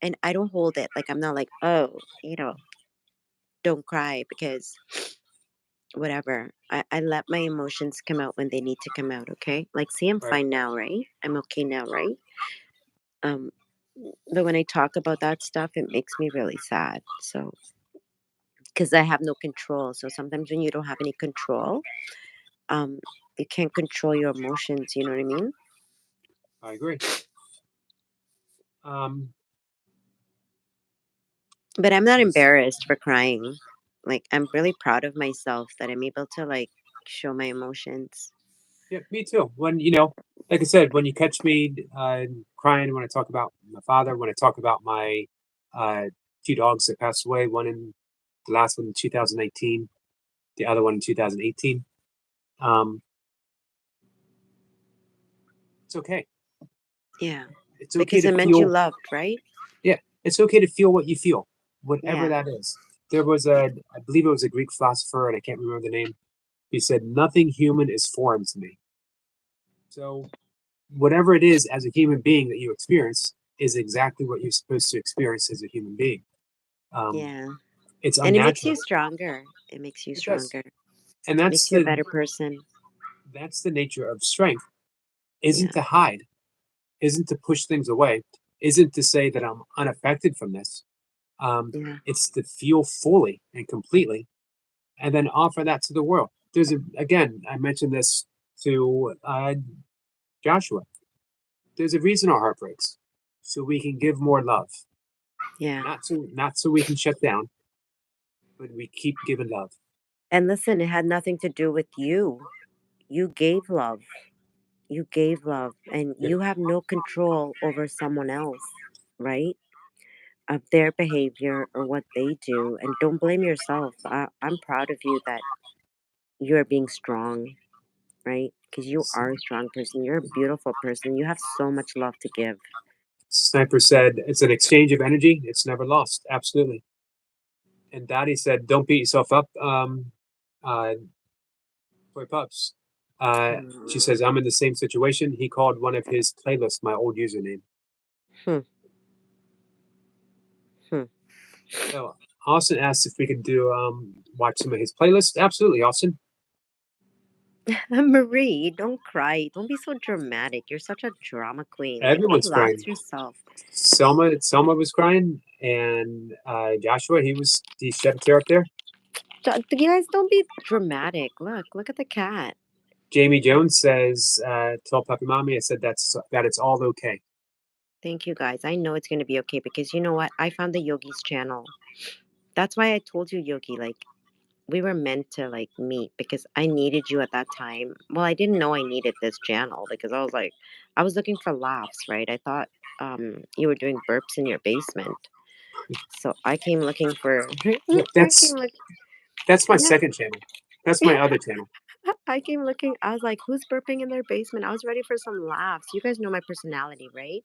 And I don't hold it. Like, I'm not like, oh, don't cry, because whatever. I let my emotions come out when they need to come out, okay? Like, see, I'm Right. fine now, right? I'm okay now, right? Um, but when I talk about that stuff, it makes me really sad. So, because I have no control. So sometimes when you don't have any control, um, you can't control your emotions. You know what I mean? I agree. Um, But I'm not yes. embarrassed for crying. Like, I'm really proud of myself that I'm able to, like, show my emotions. Yeah, me too. When like I said, when you catch me crying when I talk about my father, when I talk about my uh, two dogs that passed away, the last one in 2019, the other one in 2018. Um, it's okay. Yeah. It's okay Because to it meant you feel. loved, right? Yeah, it's okay to feel what you feel, whatever Yeah. that is. There was I believe it was a Greek philosopher, and I can't remember the name. He said, "Nothing human is foreign to me." So whatever it is as a human being that you experience is exactly what you're supposed to experience as a human being. Um, Yeah. it's And it makes unnatural. you stronger. It makes you It does, stronger. and Makes you a better person. that's the nature of strength. Isn't Yeah. to hide. isn't to push things away, isn't to say that I'm unaffected from this. Yeah. It's to feel fully and completely, and then offer that to the world. Again, I mentioned this to Joshua. There's a reason our heart breaks, so we can give more love, Yeah. not so we can shut down, but we keep giving love. And listen, it had nothing to do with you. You gave love. You gave love, and Yep. you have no control over someone else, right? Of their behavior or what they do. And don't blame yourself. I'm proud of you that you're being strong, right? Because you are a strong person. You're a beautiful person. You have so much love to give. Sniper said it's an exchange of energy. It's never lost. Absolutely. And Daddy said, "Don't beat yourself up, for pups." She Mm. says, "I'm in the same situation." He called one of his playlists my old username. Hmm. Hmm. So Austin asked if we could do watch some of his playlists. Absolutely, Austin. Marie, don't cry. Don't be so dramatic. You're such a drama queen. Like, Everyone's crying. relax yourself. Selma was crying, and Joshua, he shed a tear up there. You guys don't be dramatic. Look at the cat. Jamie Jones says, "Tell Puppy Mommy," I said that it's all okay. Thank you guys. I know it's going to be okay because you know what? I found the Yogi's channel. That's why I told you, Yogi, like, we were meant to like meet because I needed you at that time. Well, I didn't know I needed this channel because I was like, I was looking for laughs, right? I thought you were doing burps in your basement. So I came looking for Yeah, I came look that's my yeah. second channel. That's my other channel. I came looking. I was like, who's burping in their basement? I was ready for some laughs. You guys know my personality, right?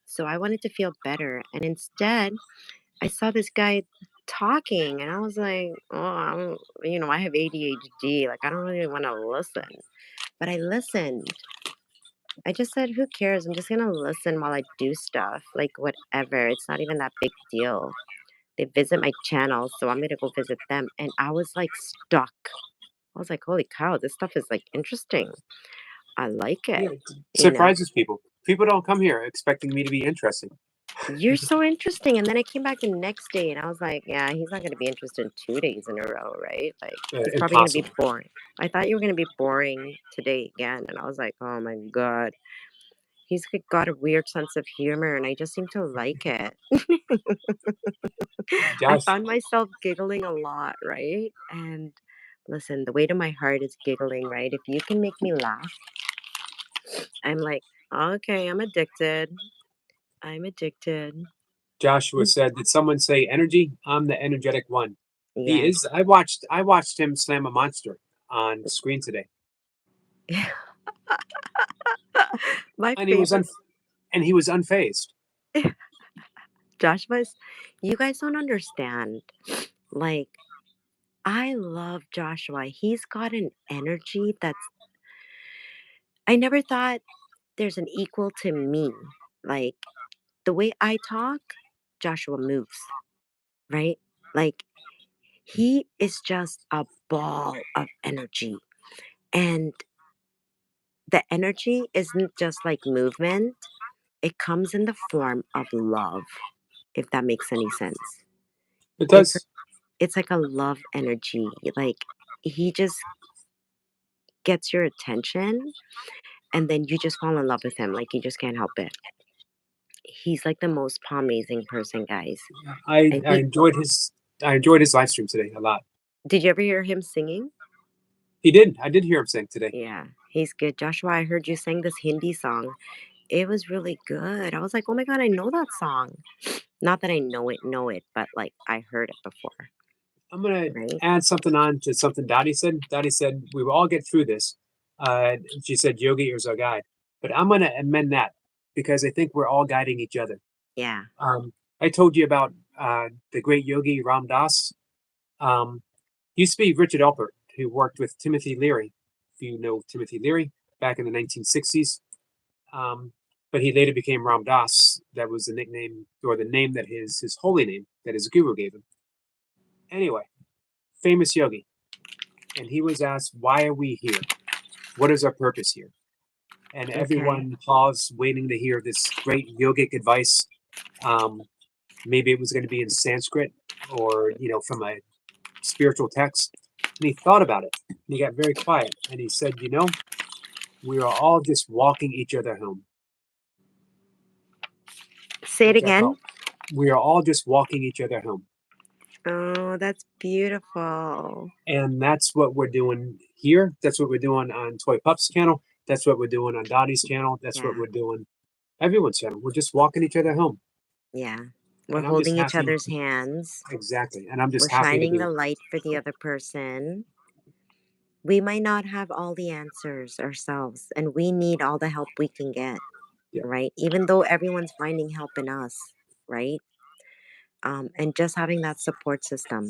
So I wanted to feel better. And instead, I saw this guy talking and I was like, oh, I have ADHD. Like, I don't really want to listen. But I listened. I just said, who cares? I'm just going to listen while I do stuff. Like, whatever. It's not even that big deal. They visit my channel, so I'm going to go visit them. And I was like stuck. I was like, holy cow, this stuff is like interesting. I like it. Yeah, it You know, surprises people. People don't come here expecting me to be interesting. you're so interesting. And then I came back the next day and I was like, yeah, he's not going to be interested 2 days in a row, right? Like, he's probably going to be Impossible. boring. I thought you were going to be boring today again. And I was like, oh my God. He's got a weird sense of humor and I just seem to like it. I Josh, found myself giggling a lot, right? And listen, the weight of my heart is giggling, right? If you can make me laugh, I'm like, okay, I'm addicted. I'm addicted. Joshua said, "Did someone say energy? I'm the energetic one." He Yes. is. I watched him slam a monster on screen today, My and favorite he was unfazed. Joshua's, you guys don't understand. Like, I love Joshua. He's got an energy that's, I never thought there's an equal to me. Like, the way I talk, Joshua moves, right? Like, he is just a ball of energy. And the energy isn't just like movement, it comes in the form of love, if that makes any sense. It It's does. it's like a love energy. Like, he just gets your attention and then you just fall in love with him. Like, you just can't help it. He's like the most amazing person, guys. I And I enjoyed his I enjoyed his live stream today a lot. did you ever hear him singing? He did. I did hear him sing today. Yeah, he's good. Joshua, I heard you sang this Hindi song. It was really good. I was like, oh my God, I know that song. Not that I know it, but like I heard it before, I'm gonna right? add something on to something Dottie said. Dottie said we will all get through this. She said Yogi is our guide, but I'm gonna amend that because I think we're all guiding each other. Yeah. I told you about the great yogi Ram Dass. Used to be Richard Alpert, who worked with Timothy Leary. If you know Timothy Leary, back in the 1960s. But he later became Ram Dass. That was the nickname or the name that his holy name that his guru gave him. Anyway, famous yogi. And he was asked, why are we here? What is our purpose here? and Okay. everyone paused, waiting to hear this great yogic advice. Maybe it was going to be in Sanskrit or from a spiritual text. And he thought about it. And he got very quiet, and he said, we are all just walking each other home. Say it Which I again. thought, we are all just walking each other home. Oh, that's beautiful. And that's what we're doing here. That's what we're doing on Toy Pup's channel. That's what we're doing on Dottie's channel. That's what Yeah. we're doing everyone's channel. We're just walking each other home. Yeah. We're And I'm just holding each happy. other's hands. Exactly. And I'm We're just happy to shining be the light for the other person. We might not have all the answers ourselves, and we need all the help we can get, Yeah. right? Even though everyone's finding help in us, right? And just having that support system.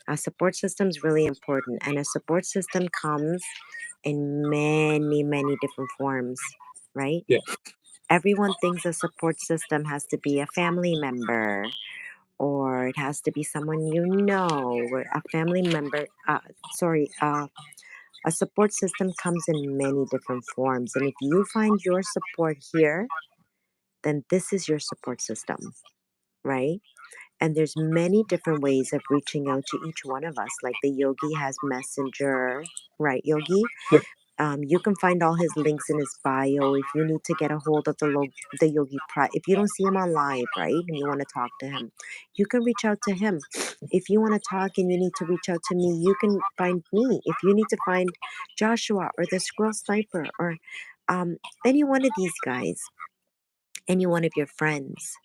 A support system is really important, and a support system comes in many, many different forms, right? Yeah. Everyone thinks a support system has to be a family member, or it has to be someone you know, or a family member. A support system comes in many different forms, and if you find your support here, then this is your support system, right? And there's many different ways of reaching out to each one of us. Like the yogi has Messenger, right, Yogi? Yep. You can find all his links in his bio if you need to get a hold of the yogi. If you don't see him on live, right, and you want to talk to him, you can reach out to him. If you want to talk and you need to reach out to me, you can find me. If you need to find Joshua or the Squirrel Sniper or any one of these guys, any one of your friends,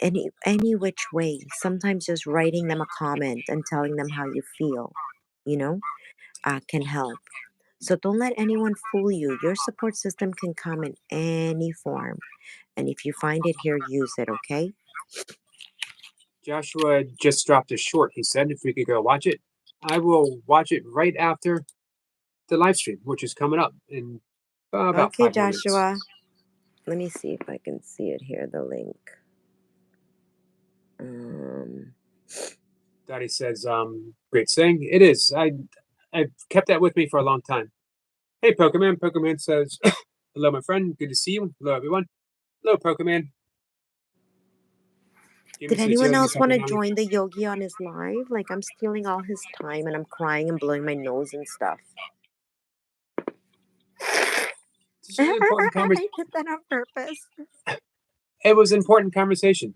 any which way, sometimes just writing them a comment and telling them how you feel, can help. So don't let anyone fool you. Your support system can come in any form, and if you find it here, use it. Okay. Joshua just dropped a short. He said if we could go watch it. I will watch it right after the live stream, which is coming up in about Okay, 5 more minutes. Joshua. Let me see if I can see it here. The link. Dottie says, great saying. It is. I've kept that with me for a long time. Hey, Pokemon. Pokemon says, hello, my friend. Good to see you. Hello, everyone. Hello, Pokemon. Jimmy Did says, anyone Yogi else want to Papanami. join the yogi on his live? Like, I'm stealing all his time and I'm crying and blowing my nose and stuff. This is an important I conversation. did that on purpose. It was an important conversation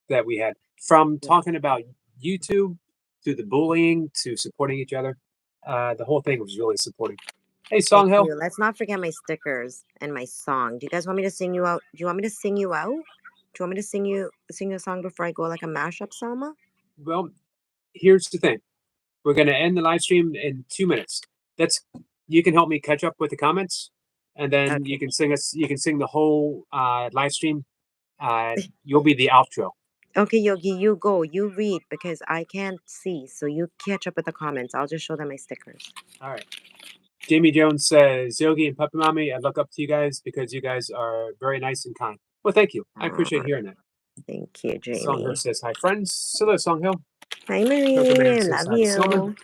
that we had, from Yeah. talking about YouTube to the bullying to supporting each other. The whole thing was really supporting. Hey, Thank Songhill. you. Let's not forget my stickers and my song. Do you guys want me to sing you out? Do you want me to sing you out? Do you want me to sing a song before I go, like a mashup, Selma? Well, here's the thing. We're going to end the live stream in 2 minutes. You can help me catch up with the comments, and then Okay. you can sing the whole live stream. You'll be the outro. Okay, Yogi, you go. You read because I can't see. So you catch up with the comments. I'll just show them my stickers. All right. Jamie Jones says, Yogi and Puppy Mommy, I look up to you guys because you guys are very nice and kind. Well, thank you. I appreciate Aw, hearing that. thank you, Songhill Jamie. says, hi, friends. Hello, Songhill. Hi, Marie. Pokemon I says, love hi, Silman. you.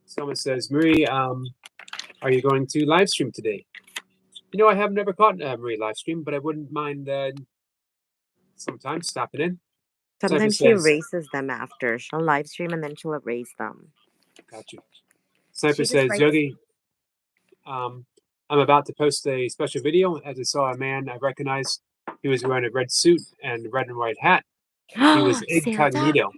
Silman says, Marie, are you going to live stream today? I have never caught Marie live stream, but I wouldn't mind sometimes stopping in. Sometimes she says, erases them after. She'll live stream and then she'll erase them. Gotcha. Sniper She just says, writes. Yogi, I'm about to post a special video as I saw a man I recognize. He was wearing a red suit and red and white hat. He was Santa? incognito.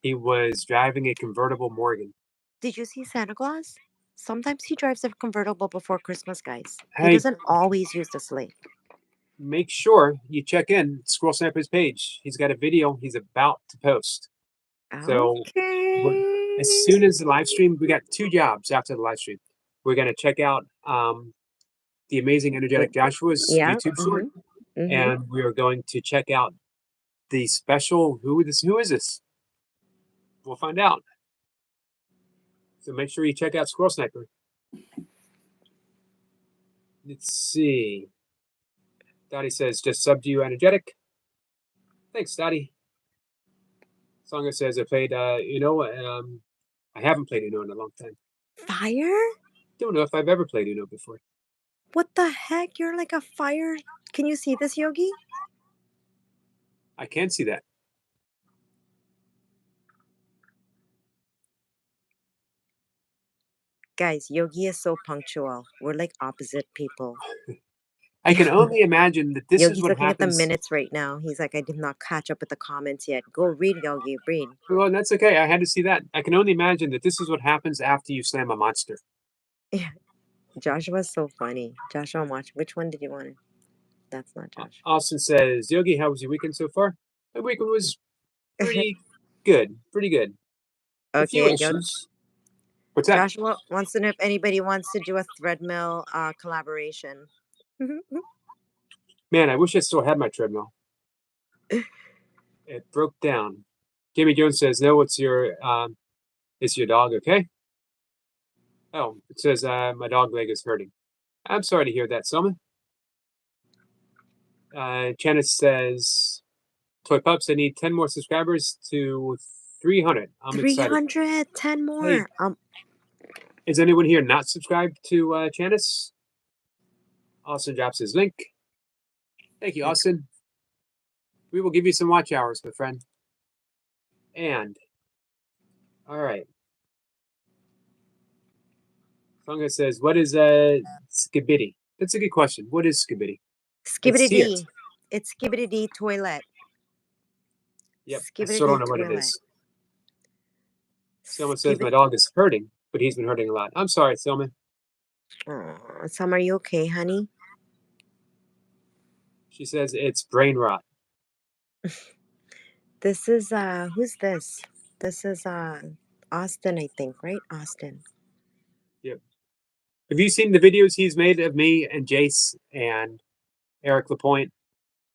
He was driving a convertible Morgan. Did you see Santa Claus? Sometimes he drives a convertible before Christmas, guys. He Hey, doesn't always use the sleigh. make sure you check in Squirrel Sniper's page. He's got a video he's about to post. So Okay. as soon as the live stream, we got 2 jobs after the live stream. We're going to check out the Amazing Energetic Joshua's Yeah. YouTube short, Mm-hmm. and we are going to check out the special. Who is this? We'll find out. So make sure you check out Squirrel Sniper. Let's see. Dottie says, just sub to you, Energetic. Thanks, Dottie. Songa says, I played I haven't played Uno in a long time. Fire? Don't know if I've ever played Uno before. What the heck? You're like a fire. Can you see this, Yogi? I can see that. Guys, Yogi is so punctual. We're like opposite people. I can only imagine that this Yogi's is what looking at the happens. minutes right now. He's like, I did not catch up with the comments yet. Go read, Yogi. Read. Well, that's okay. I had to see that. I can only imagine that this is what happens after you slam a monster. Joshua's so funny. Joshua, watch. Which one did you want? That's not Josh. Austin says, Yogi, how was your weekend so far? My weekend was pretty good. Pretty good. A few Okay, Yogi. issues. What's that? Joshua wants to know if anybody wants to do a Threadmill collaboration. Man, I wish I still had my treadmill. It broke down. Jamie Jones says, no, it's your dog, okay? Oh, it says my dog leg is hurting. I'm sorry to hear that, Selma. Janice says, Toy Pups, I need 10 more subscribers to 300. I'm excited. 300, 10 more. Hey. Is anyone here not subscribed to Janice? Austin drops his link. Thank you, Austin. We will give you some watch hours, my friend. And, all right. Songa says, what is Skibidi? That's a good question. What is Skibidi? Skibidi see it. D. It's Skibidi D toilet. Yep, I Skibidi still don't know D what it toilet. is. Someone says my dog is hurting, but he's been hurting a lot. I'm sorry, Selma. Oh, Sam, are you okay, honey? She says it's brain rot. This is who's this? This is Austin, I think, right? Austin. Yep. Have you seen the videos he's made of me and Jace and Eric Lapointe?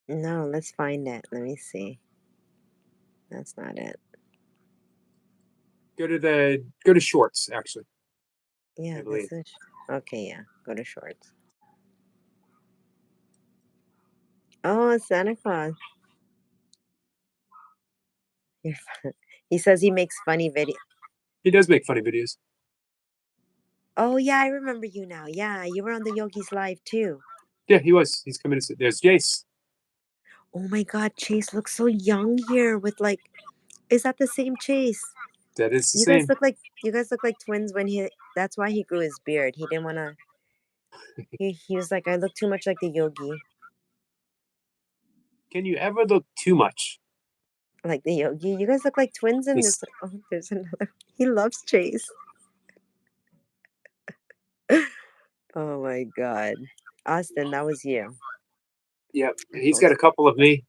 No, let's find it. Let me see. That's not it. Go to shorts, actually. Yeah, I believe. this is okay, yeah. Go to shorts. Oh, it's Santa Claus. He says he makes funny videos. He does make funny videos. Oh yeah, I remember you now. Yeah, you were on the Yogi's live too. Yeah, he was. He's coming to. There's Jace. Oh my God, Chase looks so young here. With like, is that the same Chase? That is the You same. guys look like twins when he. That's why he grew his beard. He didn't want to. He was like, I look too much like the Yogi. Can you ever look too much? Like the Yogi. You guys look like twins in this. Oh, there's another. He loves Chase. Oh my God. Austin, that was you. Yep. He's got a couple of me.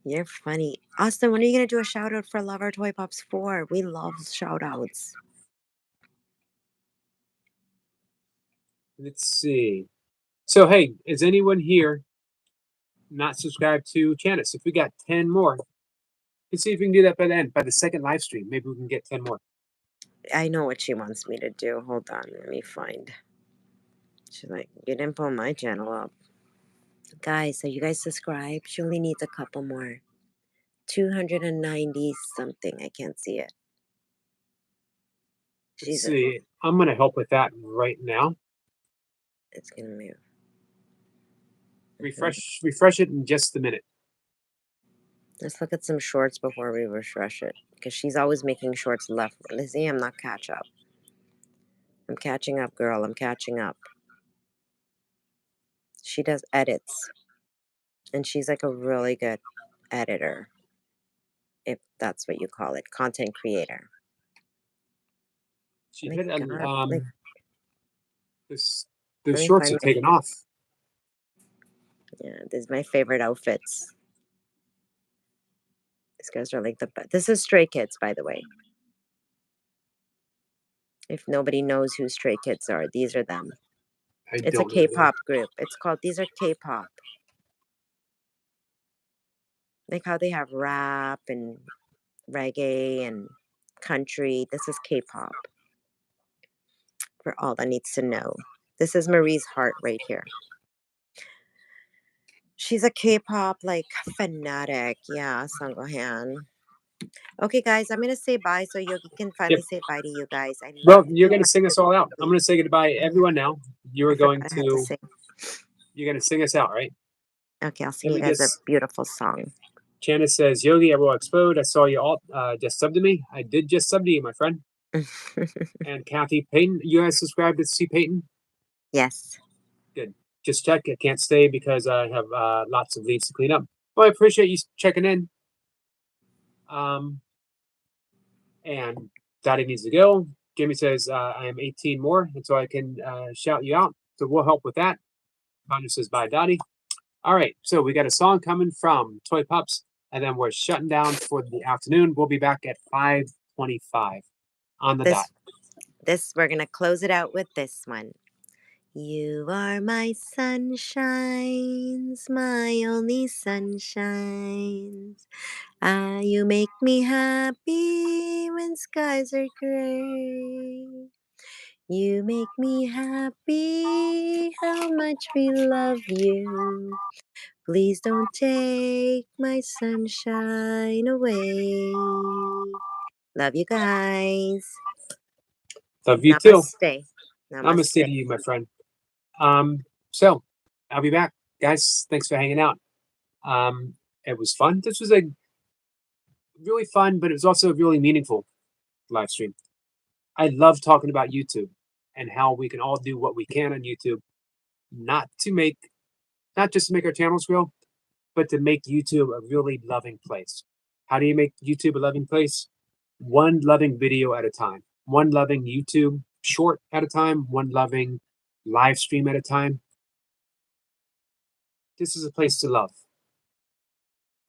You're funny. Austin, when are you going to do a shout out for Love Our Toy Pops 4? We love shout outs. Let's see. So, hey, is anyone here not subscribed to Janice? If we got 10 more, let's see if we can do that by the end, by the second live stream. Maybe we can get 10 more. I know what she wants me to do. Hold on. Let me find. She's like, you didn't pull my channel up. Guys, so you guys subscribe? She only needs a couple more. 290 something. I can't see it. Let's see. I'm going to help with that right now. It's going to move. Refresh it in just a minute. Let's look at some shorts before we refresh it. Because she's always making shorts left. Lizzie, I'm not catch up. I'm catching up, girl. I'm catching up. She does edits. And she's like a really good editor. If that's what you call it. Content creator. She My hit God, like, those shorts are taken off. Yeah, this is my favorite outfits. These guys are like the best. This is Stray Kids, by the way. If nobody knows who Stray Kids are, these are them. It's a K-pop group. It's called, these are K-pop. Like how they have rap and reggae and country. This is K-pop. For all that needs to know. This is Marie's heart right here. She's a K-pop like fanatic. Yeah, Sanggohan. Okay, guys, I'm gonna say bye so Yogi can finally say bye to you guys. Well, you're gonna sing us all out. I'm gonna say goodbye, everyone. Now you were I forgot going I had to to sing. you're gonna sing us out, right? Okay, I'll sing Let you me guys a just beautiful song. Janice says, Yogi, everyone explode. I saw you all just subbed to me. I did just sub to you, my friend. And Kathy Payton, you guys subscribed to C Payton? Yes. Good. Just check. I can't stay because I have lots of leads to clean up. Well, I appreciate you checking in. And Dottie needs to go. Jimmy says, I am 18 more, and so I can shout you out. So we'll help with that. Tanya says, bye, Dottie. All right. So we got a song coming from Toy Pups, and then we're shutting down for the afternoon. We'll be back at 5:25 on the dot. This we're gonna close it out with this one. You are my sunshines, my only sunshines. You make me happy when skies are gray. You make me happy how much we love you. Please don't take my sunshine away. Love you guys. Love you too. Namaste. Namaste to you, my friend. So I'll be back, guys. Thanks for hanging out. It was fun. This was a really fun, but it was also a really meaningful live stream. I love talking about YouTube and how we can all do what we can on YouTube, not just to make our channels grow, but to make YouTube a really loving place. How do you make YouTube a loving place? One loving video at a time, one loving YouTube short at a time, one loving live stream at a time. This is a place to love,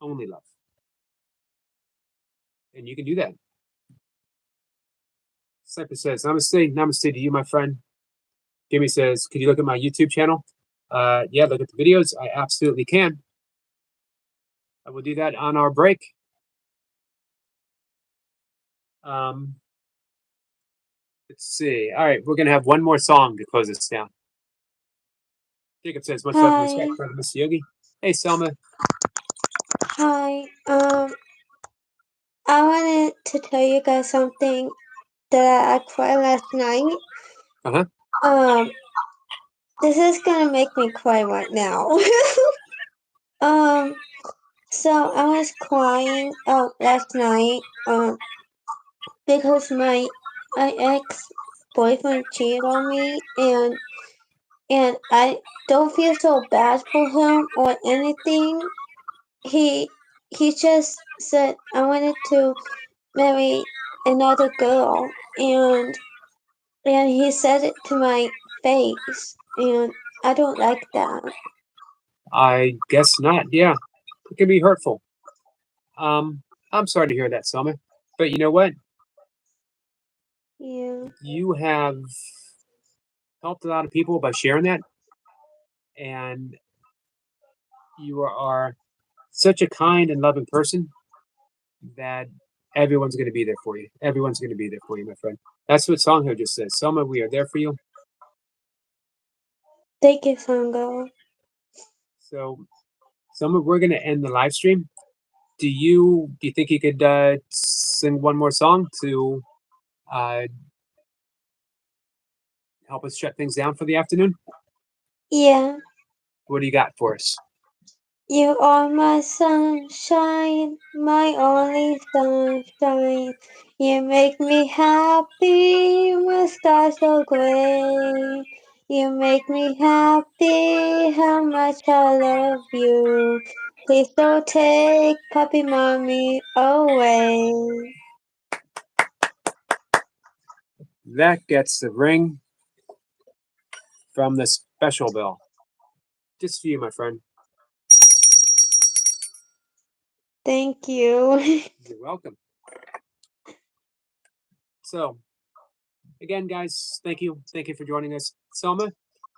only love. And you can do that. Cypress says, namaste to you, my friend. Jimmy says, could you look at my YouTube channel? Yeah, look at the videos. I absolutely can. I will do that on our break. Let's see. All right, we're gonna have one more song to close this down. Jacob says, much love and respect, brother Mr. Yogi. Hey, Selma. Hi. I wanted to tell you guys something that I cried last night. This is gonna make me cry right now. So I was crying last night because my ex-boyfriend cheated on me, and I don't feel so bad for him or anything. He just said I wanted to marry another girl, and he said it to my face, and I don't like that. I guess not. Yeah, it can be hurtful. I'm sorry to hear that, Selma. But you know what? Yeah. You have helped a lot of people by sharing that, and you are such a kind and loving person that everyone's going to be there for you. Everyone's going to be there for you, my friend. That's what Songho just says. Selma, we are there for you. Thank you, Sangha. So, Selma, we're going to end the live stream. Do you think you could sing one more song to help us shut things down for the afternoon? Yeah. What do you got for us? You are my sunshine, my only sunshine. You make me happy when skies are gray. You make me happy how much I love you. Please don't take puppy mommy away. That gets the ring from the special bell. Just for you, my friend. Thank you. You're welcome. So, again, guys, thank you. Thank you for joining us. Selma,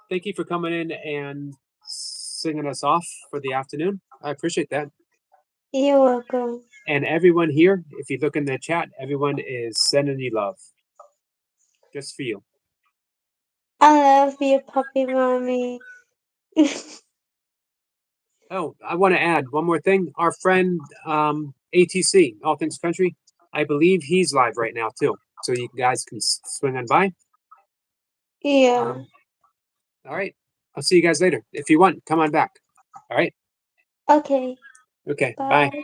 thank you for coming in and singing us off for the afternoon. I appreciate that. You're welcome. And everyone here, if you look in the chat, everyone is sending you love. Just for you. I love you, puppy mommy. Oh, I want to add one more thing. Our friend ATC, All Things Country, I believe he's live right now too. So you guys can swing on by. Yeah. All right. I'll see you guys later. If you want, come on back. All right. Okay. Okay. Bye. Bye.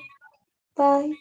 Bye.